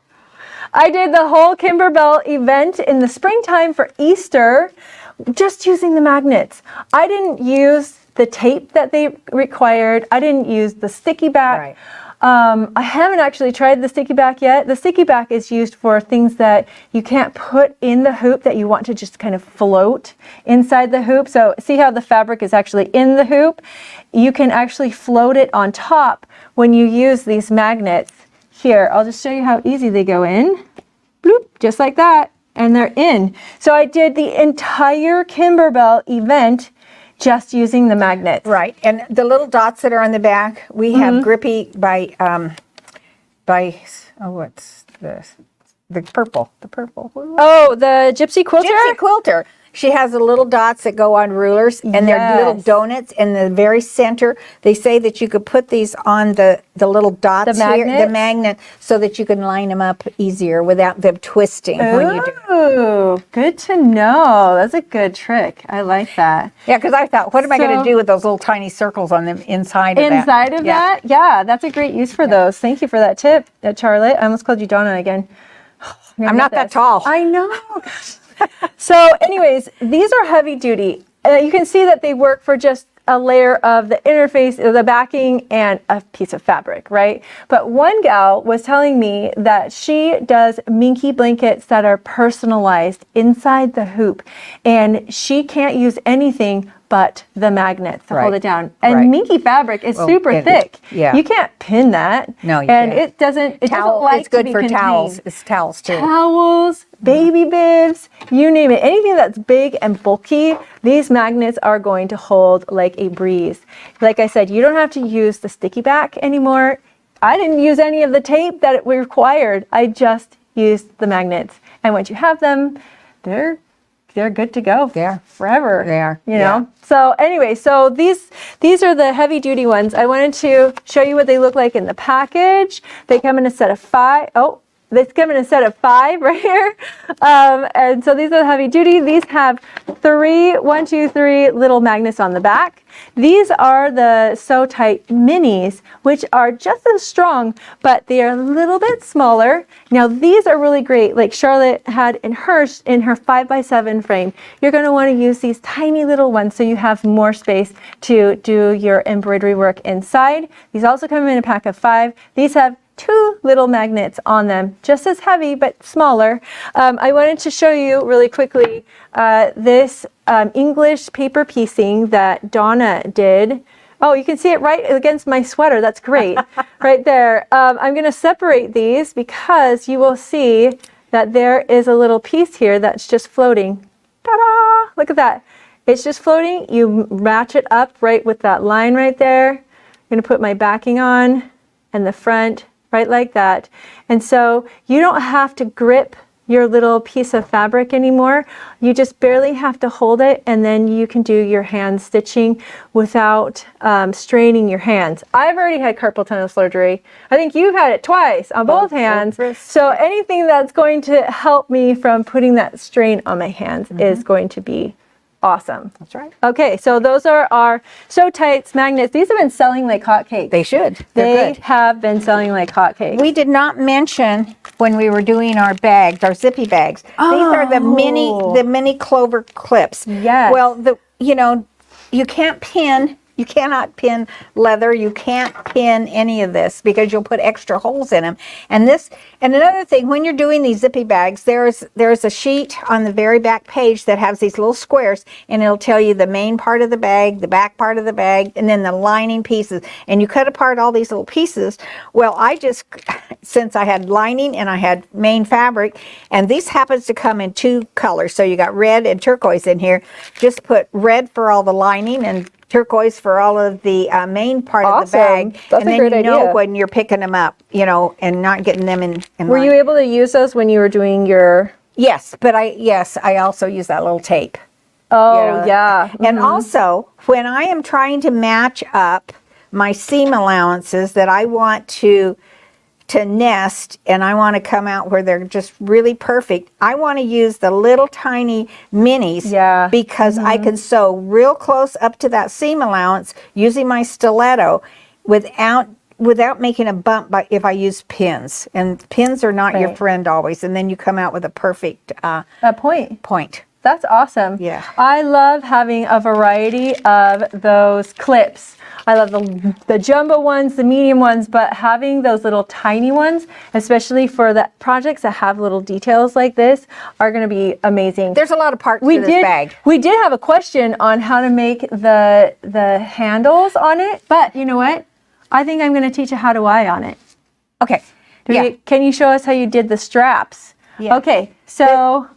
I did the whole Kimberbell event in the springtime for Easter just using the magnets. I didn't use the tape that they required. I didn't use the sticky back. Right. I haven't actually tried the sticky back yet. The sticky back is used for things that you can't put in the hoop that you want to just kind of float inside the hoop. So see how the fabric is actually in the hoop? You can actually float it on top when you use these magnets. Here, I'll just show you how easy they go in. Bloop, just like that, and they're in. So I did the entire Kimberbell event just using the magnets. Right, and the little dots that are on the back, we have Grippy by what's this? The purple. Oh, the Gypsy Quilter? Gypsy Quilter. She has the little dots that go on rulers, and they're little donuts in the very center. They say that you could put these on the little dots here, the magnet, so that you can line them up easier without them twisting when you do it. Oh, good to know. That's a good trick. I like that. Yeah, because I thought, what am I going to do with those little tiny circles on them inside of that? Inside of that? Yeah, that's a great use for those. Thank you for that tip, Charlotte. I almost called you Donna again. I'm not that tall. I know. So anyways, these are heavy duty. You can see that they work for just a layer of the interface, the backing, and a piece of fabric, right? But one gal was telling me that she does minky blankets that are personalized inside the hoop, and she can't use anything but the magnets to hold it down. And minky fabric is super thick. Yeah. You can't pin that. No, you and can't. it doesn't like it's good to be for contained. towels. It's towels too. Towels, baby bibs, you name it. Anything that's big and bulky, these magnets are going to hold like a breeze. Like I said, you don't have to use the sticky back anymore. I didn't use any of the tape that it required. I just used the magnets. And once you have them, they're good to go. Yeah. Forever. They are. You know? So anyway, so these are the heavy duty ones. I wanted to show you what they look like in the package. They come in a set of 5. Oh, This come in a set of 5 right here. And so these are heavy duty. These have 3 little magnets on the back. These are the SewTite minis, which are just as strong, but they are a little bit smaller. Now these are really great. Like Charlotte had in her 5x7 frame. You're going to want to use these tiny little ones so you have more space to do your embroidery work inside. These also come in a pack of 5. These have 2 little magnets on them, just as heavy but smaller. I wanted to show you really quickly this English paper piecing that Donna did. Oh, you can see it right against my sweater. That's great. Right there. I'm going to separate these because you will see that there is a little piece here that's just floating. Ta-da! Look at that. It's just floating. You match it up right with that line right there. I'm going to put my backing on and the front right like that. And so you don't have to grip your little piece of fabric anymore. You just barely have to hold it, and then you can do your hand stitching without straining your hands. I've already had carpal tunnel surgery. I think you've had it twice on both hands. So anything that's going to help me from putting that strain on my hands is going to be awesome. That's right. Okay, so those are our SewTites magnets. These have been selling like hotcakes. They should. They're good. Have been selling like hotcakes. We did not mention when we were doing our bags, our zippy bags. These are the mini clover clips. Yes. Well, you can't pin. You cannot pin leather. You can't pin any of this because you'll put extra holes in them. And another thing, when you're doing these zippy bags, there's a sheet on the very back page that has these little squares, and it'll tell you the main part of the bag, the back part of the bag, and then the lining pieces. And you cut apart all these little pieces. Well, since I had lining and I had main fabric, and these happens to come in 2 colors. So you got red and turquoise in here. Just put red for all the lining and turquoise for all of the main part of the bag. That's and a then great you know idea. when you're picking them up, and not getting them in Were you able to use those when you were doing your... Yes, but I also use that little tape. Oh, yeah. And also, when I am trying to match up my seam allowances that I want to nest, and I want to come out where they're just really perfect, I want to use the little tiny minis because I can sew real close up to that seam allowance using my stiletto without making a bump if I use pins. And pins are not your friend always, and then you come out with a perfect point. That's awesome. Yeah. I love having a variety of those clips. I love the jumbo ones, the medium ones, but having those little tiny ones, especially for the projects that have little details like this, are going to be amazing. There's a lot of parts to this bag. We did have a question on how to make the handles on it, but you know what? I think I'm going to teach a how do I on it. Okay. Can you show us how you did the straps? Yeah. Okay, so...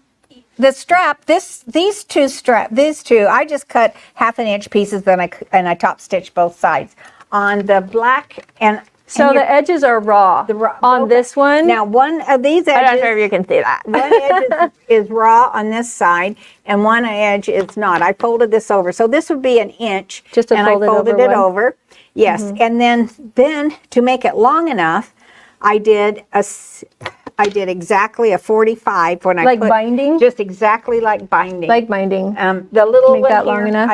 The strap, these two, I just cut 1/2 inch pieces, and I top stitched both sides on the black So the edges are raw on this one. Now one of these edges, I'm not sure if you can see that. One edge is raw on this side, and one edge is not. I folded this over, so this would be 1 inch. Just to fold it over. I folded it over. Yes, and then to make it long enough, I did exactly a 45 when I put binding? Just exactly like binding. Like binding. The little Make one that here, long enough?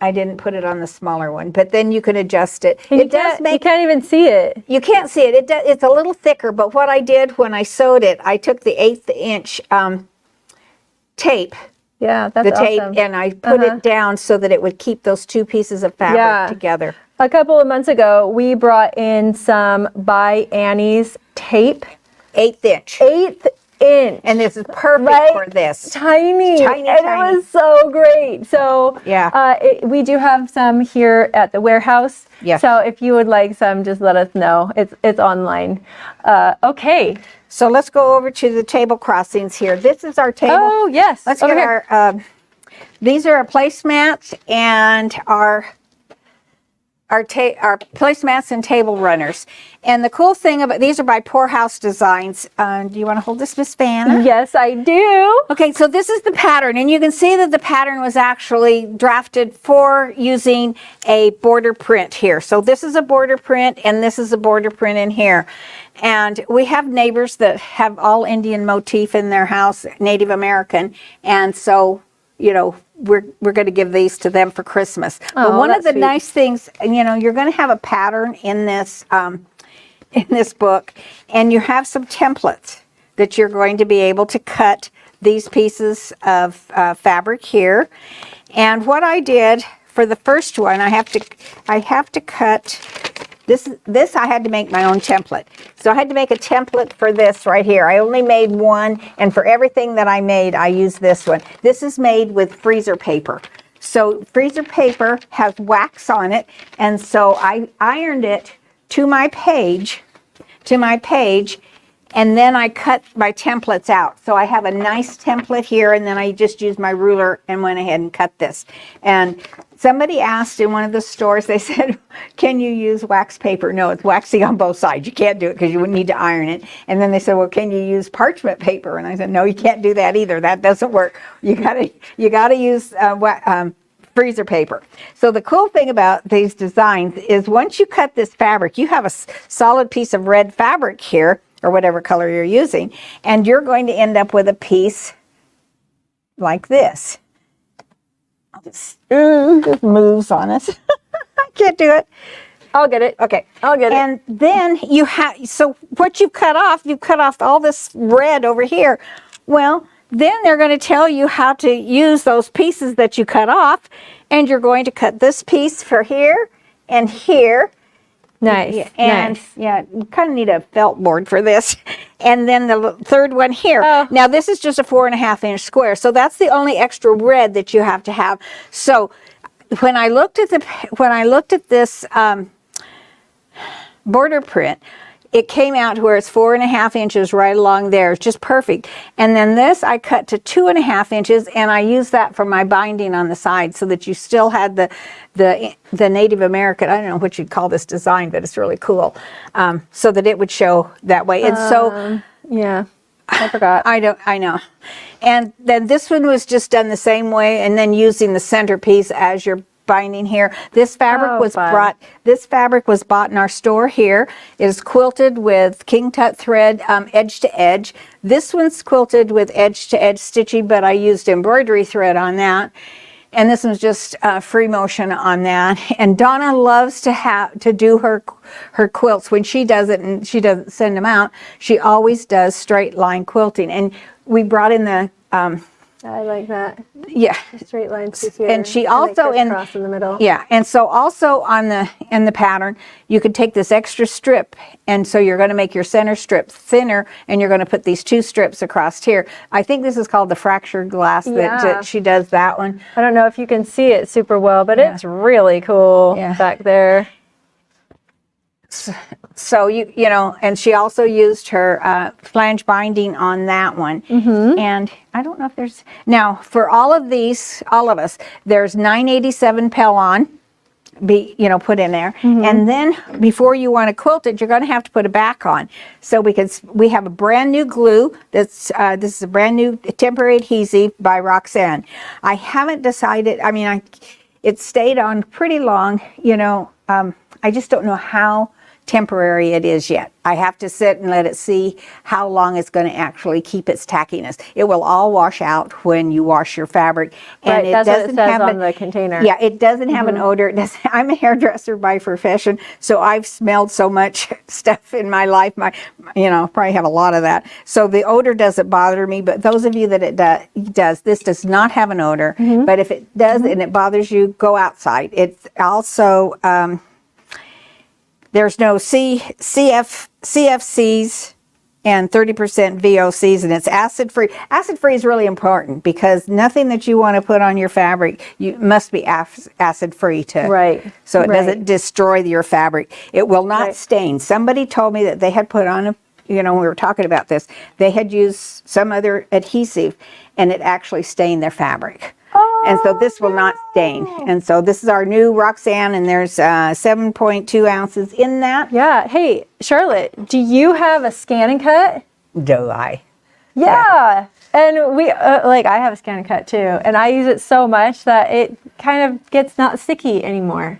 I didn't put it on the smaller one, but then you can adjust it. You can't even see it. You can't see it. It's a little thicker, but what I did when I sewed it, I took the 1/8 inch tape. Yeah, that's awesome. Tape, and I put it down so that it would keep those 2 pieces of fabric together. A couple of months ago, we brought in some By Annie's tape. 1/8 inch. 1/8 inch. And this is perfect for this. Tiny. Tiny. It was so great. So we do have some here at the warehouse. Yes. So if you would like some, just let us know. It's online. Okay. So let's go over to the table crossings here. This is our table. Oh, yes. Let's get our, these are our placemats and our our placemats and table runners. And the cool thing about these are by Poorhouse Designs. Do you want to hold this, Miss Vanna? Yes, I do. Okay, so this is the pattern, and you can see that the pattern was actually drafted for using a border print here. So this is a border print, and this is a border print in here. And we have neighbors that have all Indian motif in their house, Native American, and so, you know, we're going to give these to them for Christmas. But one of the nice things, you know, you're going to have a pattern in this book, and you have some templates that you're going to be able to cut these pieces of fabric here. And what I did for the first one, I have to cut this. I had to make my own template. So I had to make a template for this right here. I only made one, and for everything that I made, I used this one. This is made with freezer paper. So freezer paper has wax on it, and so I ironed it to my page, and then I cut my templates out. So I have a nice template here, and then I just used my ruler and went ahead and cut this. And somebody asked in one of the stores, they said, can you use wax paper? No, it's waxy on both sides. You can't do it because you would need to iron it. And then they said, well, can you use parchment paper? And I said, no, you can't do that either. That doesn't work. You gotta use freezer paper. So the cool thing about these designs is once you cut this fabric, you have a solid piece of red fabric here, or whatever color you're using, and you're going to end up with a piece like this. This moves on us. I can't do it. I'll get it. Okay. I'll get it. And then you have, so what you've cut off all this red over here. Well, then they're going to tell you how to use those pieces that you cut off, and you're going to cut this piece for here and here. Nice. And nice. yeah, you kind of need a felt board for this. And then the third one here. Oh. Now this is just a 4.5-inch square, so that's the only extra red that you have to have. So when I looked at this border print, it came out to where it's 4.5 inches right along there. It's just perfect. And then this I cut to 2.5 inches, and I used that for my binding on the side so that you still had the Native American, I don't know what you'd call this design, but it's really cool, so that it would show that way. And so yeah, I forgot. I know. And then this one was just done the same way, and then using the centerpiece as your binding here. This fabric was bought in our store here. It is quilted with king tut thread, edge to edge. This one's quilted with edge to edge stitching, but I used embroidery thread on that. And this one's just free motion on that. And Donna loves to do her quilts. When she does it, and she doesn't send them out, she always does straight line quilting. And we brought in the I like that. Yeah. Straight lines here. And she also cross in the middle. Yeah, and so also in the pattern, you could take this extra strip, and so you're going to make your center strip thinner, and you're going to put these two strips across here. I think this is called the fractured glass that she does that one. I don't know if you can see it super well, but it's really cool back there. So you know, and she also used her flange binding on that one. And I don't know if there's now for all of us, there's 987 Pellon put in there. And then before you want to quilt it, you're going to have to put a back on. So we have a brand new glue that's this is a brand new temporary adhesive by Roxanne. I haven't decided. I mean, it stayed on pretty long. I just don't know how temporary it is yet. I have to sit and let it see how long it's going to actually keep its tackiness. It will all wash out when you wash your fabric. And that's what it says on the container. Yeah, it doesn't have an odor. I'm a hairdresser by profession, so I've smelled so much stuff in my life. Probably have a lot of that. So the odor doesn't bother me, but those of you that it does, this does not have an odor. But if it does and it bothers you, go outside. It's also there's no CFCs and 30% VOCs, and it's acid-free. Acid-free is really important because nothing that you want to put on your fabric, you must be acid-free so it doesn't destroy your fabric. It will not stain. Somebody told me that they had put on when we were talking about this, they had used some other adhesive and it actually stained their fabric. And so this will not stain. And so this is our new Roxanne, and there's 7.2 ounces in that. Yeah. Hey, Charlotte, do you have a scan and cut? Do I? Yeah. And we, like, I have a scan and cut too. And I use it so much that it kind of gets not sticky anymore.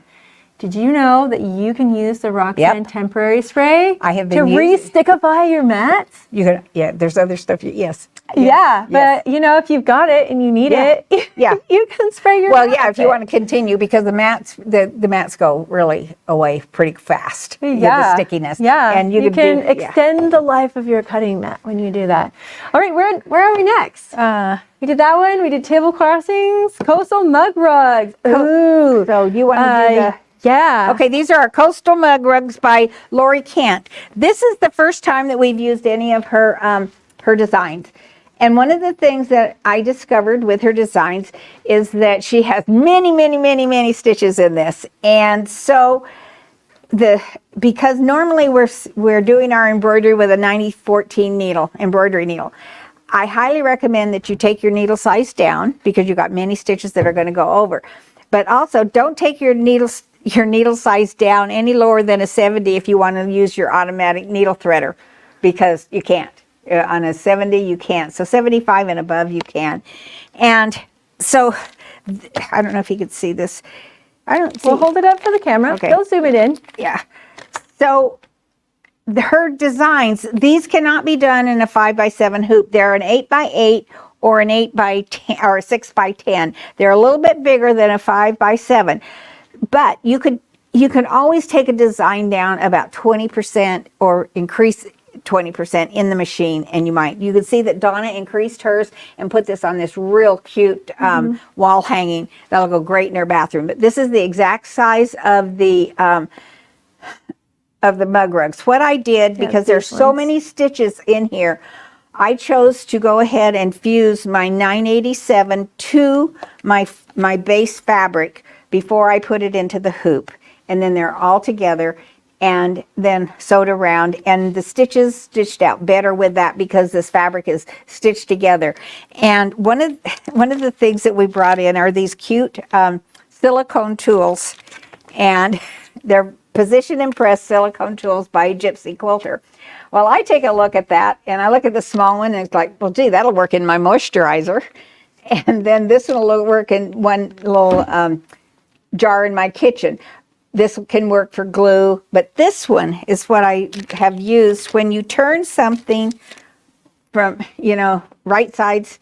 Did you know that you can use the Roxanne temporary spray I have to been re-stickify your mats? You can, yeah, there's other stuff. Yes. Yeah, but you know, if you've got it and you need it, you can spray your Well, mats yeah, if you want to continue, because the mats go really away pretty fast. Yeah, the stickiness. Yeah, and you can extend the life of your cutting mat when you do that. All right, where are we next? We did that one. We did table crossings, coastal mug rugs. Ooh, so you want to do the. Yeah. Okay, these are our coastal mug rugs by Lori Kent. This is the first time that we've used any of her her designs. And one of the things that I discovered with her designs is that she has many, many, many, many stitches in this. And so because normally we're doing our embroidery with a 9014 needle, embroidery needle. I highly recommend that you take your needle size down because you've got many stitches that are going to go over. But also don't take your needle size down any lower than a 70 if you want to use your automatic needle threader, because you can't. On a 70 you can't. So 75 and above you can. And so I don't know if you could see this. I don't see. We'll hold it up for the camera. Okay. Don't zoom it in. Yeah. So her designs, these cannot be done in a 5x7 hoop. They're an 8x8 or an 8x10 or a 6x10. They're a little bit bigger than a 5x7. But you could always take a design down about 20% or increase 20% in the machine, and you could see that Donna increased hers and put this on this real cute wall hanging that'll go great in her bathroom. But this is the exact size of the mug rugs. What I did, because there's so many stitches in here, I chose to go ahead and fuse my 987 to my base fabric before I put it into the hoop, and then they're all together and then sewed around, and the stitches stitched out better with that because this fabric is stitched together. And one of the things that we brought in are these cute silicone tools, and they're position and press silicone tools by Gypsy Quilter. Well, I take a look at that and I look at the small one and it's like, well, gee, that'll work in my moisturizer, and then this one will work in one little jar in my kitchen. This can work for glue, but this one is what I have used when you turn something from, right sides,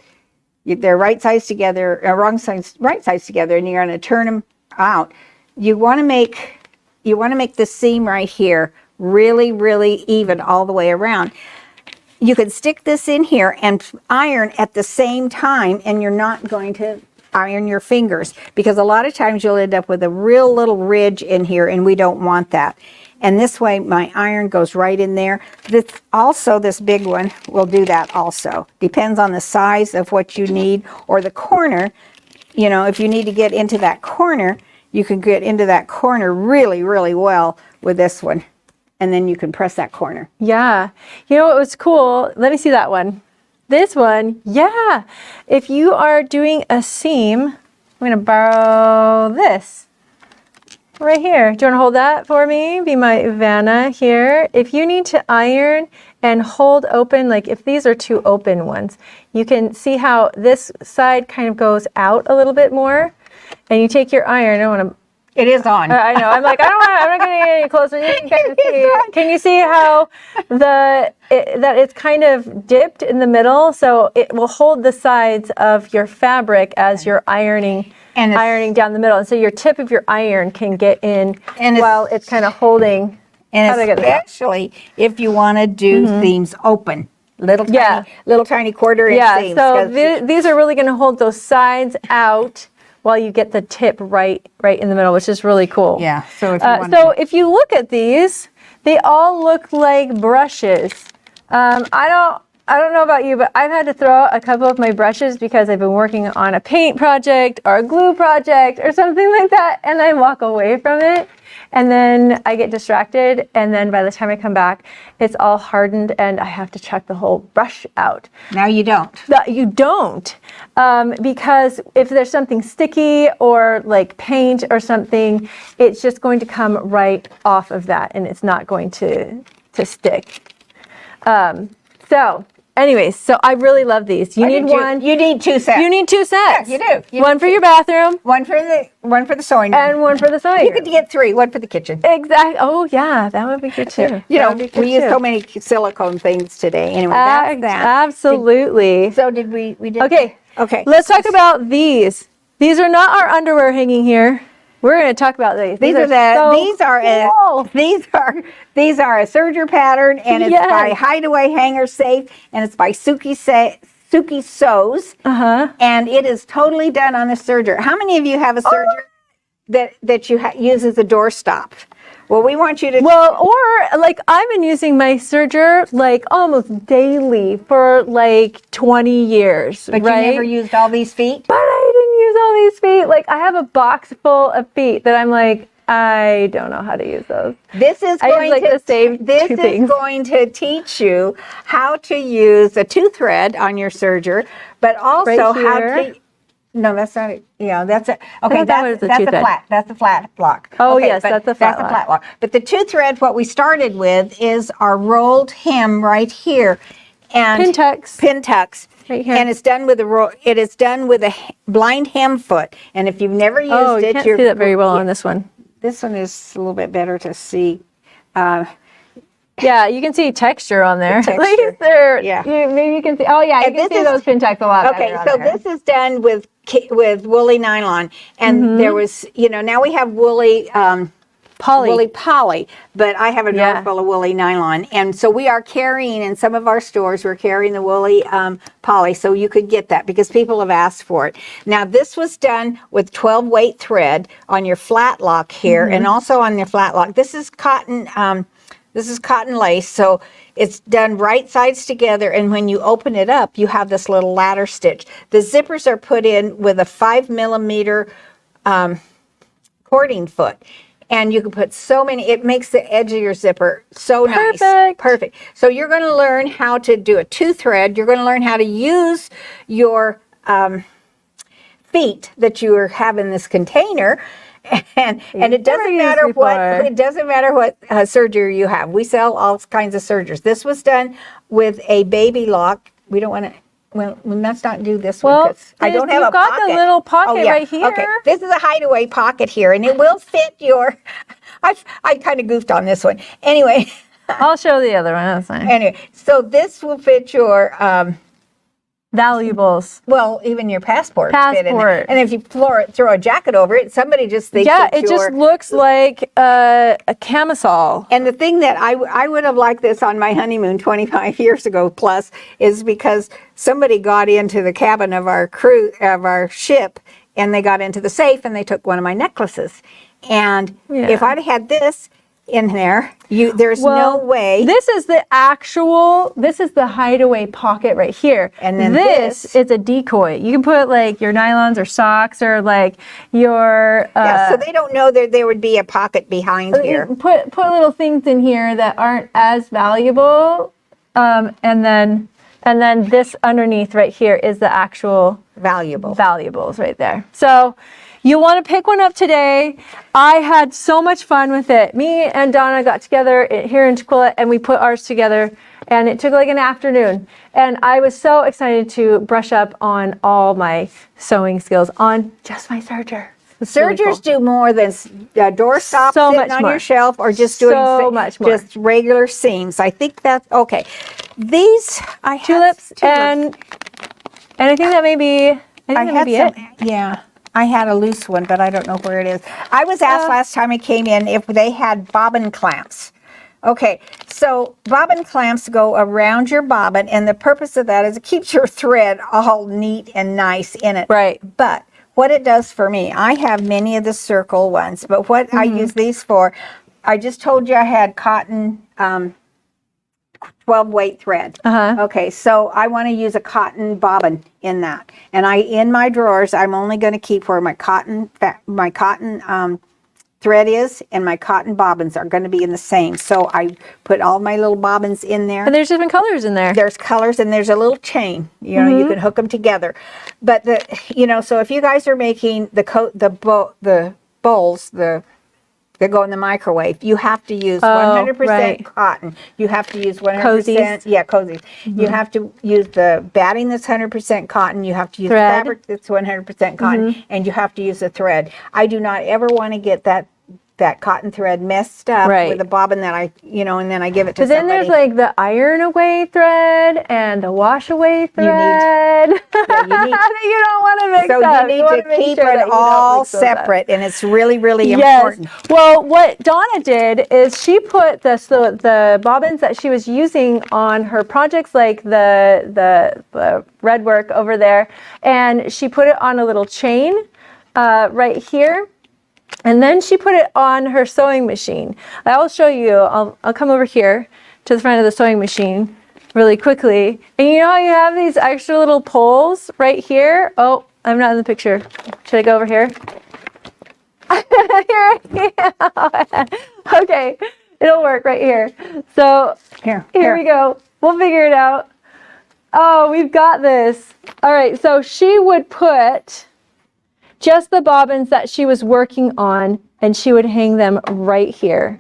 they're right sides together, wrong sides, right sides together, and you're going to turn them out. You want to make the seam right here really, really even all the way around. You can stick this in here and iron at the same time, and you're not going to iron your fingers, because a lot of times you'll end up with a real little ridge in here, and we don't want that. And this way my iron goes right in there. This big one will do that also. Depends on the size of what you need, or the corner. If you need to get into that corner, you can get into that corner really, really well with this one. And then you can press that corner. Yeah. You know what was cool? Let me see that one. This one, yeah. If you are doing a seam, I'm going to borrow this right here. Do you want to hold that for me? Be my Vanna here. If you need to iron and hold open, like if these are two open ones, you can see how this side kind of goes out a little bit more. And you take your iron. I don't want to. It is on. I know. I'm like, I'm not going to get any closer. You can kind of see. Can you see how that it's kind of dipped in the middle? So it will hold the sides of your fabric as you're ironing down the middle. And so your tip of your iron can get in while it's kind of holding. And especially if you want to do seams open. Little tiny quarter-inch seams. So these are really going to hold those sides out while you get the tip right in the middle, which is really cool. Yeah. So if you look at these, they all look like brushes. I I don't know about you, but I've had to throw out a couple of my brushes because I've been working on a paint project or a glue project or something like that, and I walk away from it, and then I get distracted, and then by the time I come back, it's all hardened, and I have to chuck the whole brush out. Now you don't. You don't, because if there's something sticky or like paint or something, it's just going to come right off of that, and it's not going to stick. So anyways, so I really love these. You need one. You need 2 sets. You need 2 sets. Yeah, you do. One for your bathroom. One for the sewing room. And one for the sewing You could get 3. One for the kitchen. Exactly. Oh yeah, that would be good too. You know, we use so many silicone things today. Anyway, that's that. Absolutely. So did we did. Okay. Okay. Let's talk about these. These are not our underwear hanging here. We're going to talk about these. These are a Serger pattern, and it's by Hideaway Hanger Safe, and it's by Suki Sews. And it is totally done on a Serger. How many of you have a Serger that you use as a doorstop? Well, we want you to. Well, or like I've been using my Serger like almost daily for like 20 years. But right? you never used all these feet? But I didn't use all these feet. Like I have a box full of feet that I'm like, I don't know how to use those. This is going to teach you how to use a 2 thread on your Serger, but also how to. No, that's not it. Yeah, that's it. Okay, that's a flat. That's a flat block. Oh okay, yes, that's a flat block. But the 2 thread, what we started with is our rolled hem right here, and pin tucks. Right here. And it's done with a blind hem foot. And if you've never used it, you can't see that very well on this one. This one is a little bit better to see. Yeah, you can see texture on there. Maybe you can see. Oh yeah, you can see those pin tucks a lot. Okay, so this is done with woolly nylon, and there was, now we have woolly poly, but I have a drawer full of woolly nylon, and so we are carrying in some of our stores. We're carrying the woolly poly, so you could get that because people have asked for it. Now this was done with 12 weight thread on your flat lock here, and also on your flat lock. This is cotton. This is cotton lace, so it's done right sides together, and when you open it up, you have this little ladder stitch. The zippers are put in with a 5mm cording foot, and you can put so many. It makes the edge of your zipper so nice. Perfect. So you're going to learn how to do a 2 thread. You're going to learn how to use your feet that you have in this container. And it doesn't matter what Serger you have. We sell all kinds of Sergers. This was done with a baby lock. We don't want to. Well, we must not do this one because I don't have a pocket. You've got the little pocket right here. Okay, this is a hideaway pocket here, and it will fit your. I kind of goofed on this one. Anyway, I'll show the other one. That's fine. Anyway, so this will fit your. Valuables. Well, even your passport. Fit in there. And if you throw a jacket over it, somebody just thinks it just looks like a camisole. And the thing that I would have liked this on my honeymoon 25 years ago plus is because somebody got into the cabin of our ship, and they got into the safe and they took one of my necklaces. And if I'd had this in there, there's no way. This is the hideaway pocket right here. And then this is a decoy. You can put like your nylons or socks or like your so they don't know that there would be a pocket behind here. Put little things in here that aren't as valuable, and then this underneath right here is the actual valuables right there. So you want to pick one up today. I had so much fun with it. Me and Donna got together here in Quilt, and we put ours together, and it took like an afternoon. And I was so excited to brush up on all my sewing skills on just my Serger. Sergers do more than doorstop sitting on your shelf or just doing just regular seams. I think that's okay. These I have tulips and I think that may be it. Yeah. I had a loose one, but I don't know where it is. I was asked last time I came in if they had bobbin clamps. Okay, so bobbin clamps go around your bobbin, and the purpose of that is it keeps your thread all neat and nice in it. Right. But what it does for me, I have many of the circle ones, but what I use these for, I just told you I had cotton 12 weight thread. Okay, so I want to use a cotton bobbin in that. And in my drawers, I'm only going to keep where my cotton thread is, and my cotton bobbins are going to be in the same. So I put all my little bobbins in there. And there's different colors in there. There's colors, and there's a little chain. You know, you can hook them together. But so if you guys are making the bowls, that go in the microwave, you have to use 100% cotton. You have to use 100%. Cozies. Yeah, cozies. You have to use the batting that's 100% cotton. You have to use Thread. fabric that's 100% cotton, and you have to use the thread. I do not ever want to get that cotton thread messed up with a bobbin that and then I give it to somebody. But then there's like the iron away thread and the wash away thread. You don't want to mix up. So you need to keep it all separate, and it's really, really important. Well, what Donna did is she put the bobbins that she was using on her projects, like the red work over there, and she put it on a little chain right here. And then she put it on her sewing machine. I'll show you. I'll come over here to the front of the sewing machine really quickly. And you know how you have these extra little poles right here? Oh, I'm not in the picture. Should I go over here? Okay, it'll work right here. So here we go. We'll figure it out. Oh, we've got this. All right, so she would put just the bobbins that she was working on, and she would hang them right here.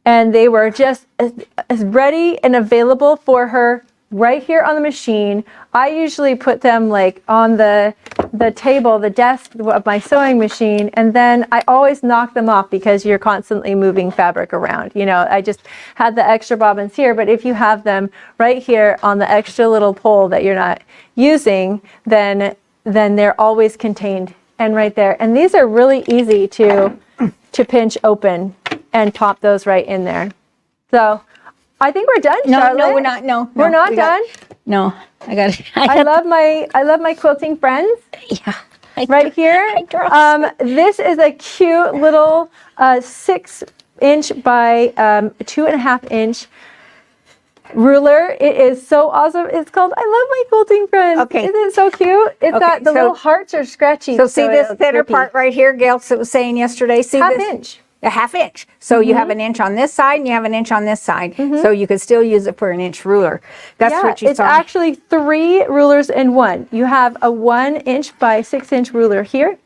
And they were just as ready and available for her right here on the machine. I usually put them like on the table, the desk of my sewing machine, and then I always knock them off because you're constantly moving fabric around. You know, I just had the extra bobbins here, but if you have them right here on the extra little pole that you're not using, then they're always contained and right there. And these are really easy to pinch open and pop those right in there. So I think we're done, Charlotte. No, we're not. No, we're not done. No, I got it. I love my quilting friends. Yeah. Right here. This is a cute little 6-inch by 2.5-inch ruler. It is so awesome. It's called I Love My Quilting Friends. Okay. Isn't it so cute? It's got the little hearts are scratchy. So see this center part right here, Gail was saying yesterday? See half this? inch. A half inch. So you have an inch on this side and you have an inch on this side. So you can still use it for an inch ruler. That's what you saw. It's actually 3 rulers in one. You have a 1-inch by 6-inch ruler here.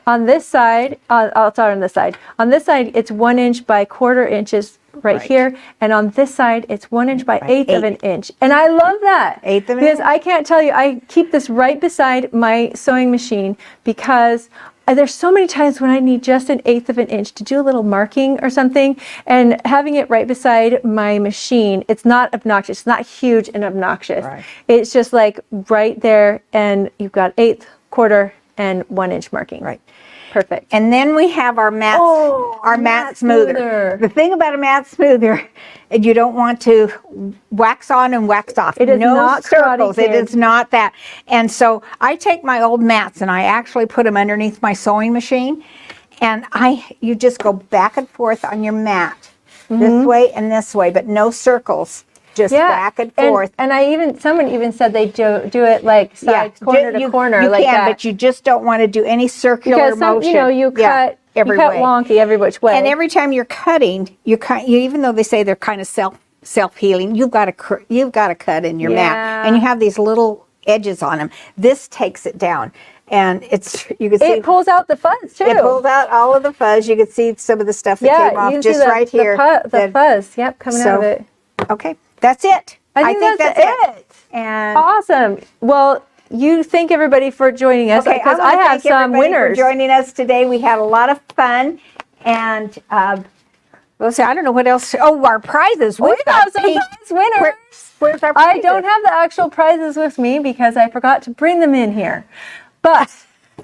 On this side, I'll start on this side. On this side, it's 1 inch by 1/4 inches right here. And on this side, it's 1 inch by 1/8 of an inch. And I love that. 1/8 of an because inch? I can't tell you, I keep this right beside my sewing machine because there's so many times when I need just 1/8 of an inch to do a little marking or something, and having it right beside my machine, it's not obnoxious. It's not huge and obnoxious. Right. It's just like right there, and you've got 1/8, 1/4, and 1 inch marking. Right. Perfect. And then we have our mat smoother. The thing about a mat smoother, you don't want to wax on and wax off. It is not circles. Karate Kid. It is not that. And so I take my old mats and I actually put them underneath my sewing machine, and you just go back and forth on your mat, this way and this way, but no circles. Just back and forth. And someone even said they do it like corner to corner, you like can, that. but you just don't want to do any circular motion. You cut every way. wonky every which way. And every time you're cutting, even though they say they're kind of self-healing, you've got to cut in your mat, and you have these little edges on them. This takes it down. And you can see it pulls out the fuzz too. It pulls out all of the fuzz. You can see some of the stuff that came off just right here. The fuzz, coming out of it. Okay. That's it. I think that's it. And awesome. Well, you thank everybody for joining us because I have some winners for joining us today. We had a lot of fun, and let's see. I don't know what else. Oh, our prizes. We got some prize winners. Where's our prizes? I don't have the actual prizes with me because I forgot to bring them in here. But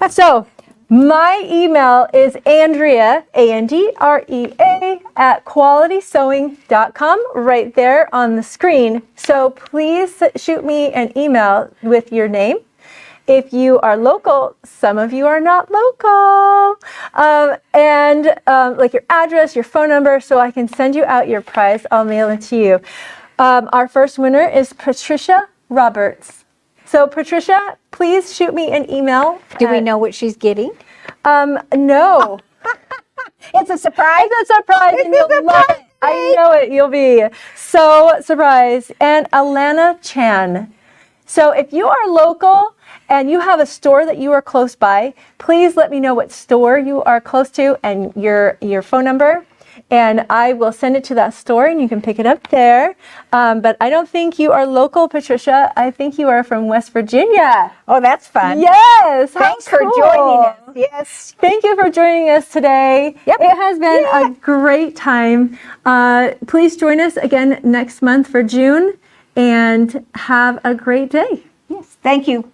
so my email is Andrea, Andrea, at qualitysewing.com, right there on the screen. So please shoot me an email with your name. If you are local, some of you are not local, and like your address, your phone number, so I can send you out your prize. I'll mail it to you. Our first winner is Patricia Roberts. So Patricia, please shoot me an email. Do we know what she's getting? No. It's a surprise. It's a surprise and you'll love it. I know it. You'll be so surprised. And Alana Chan. So if you are local and you have a store that you are close by, please let me know what store you are close to and your phone number. And I will send it to that store and you can pick it up there. But I don't think you are local, Patricia. I think you are from West Virginia. Oh, that's fun. Yes. Thanks how for cool. joining us. Yes. Thank you for joining us today. Yep. It has been a great time. Please join us again next month for June and have a great day. Yes. Thank you.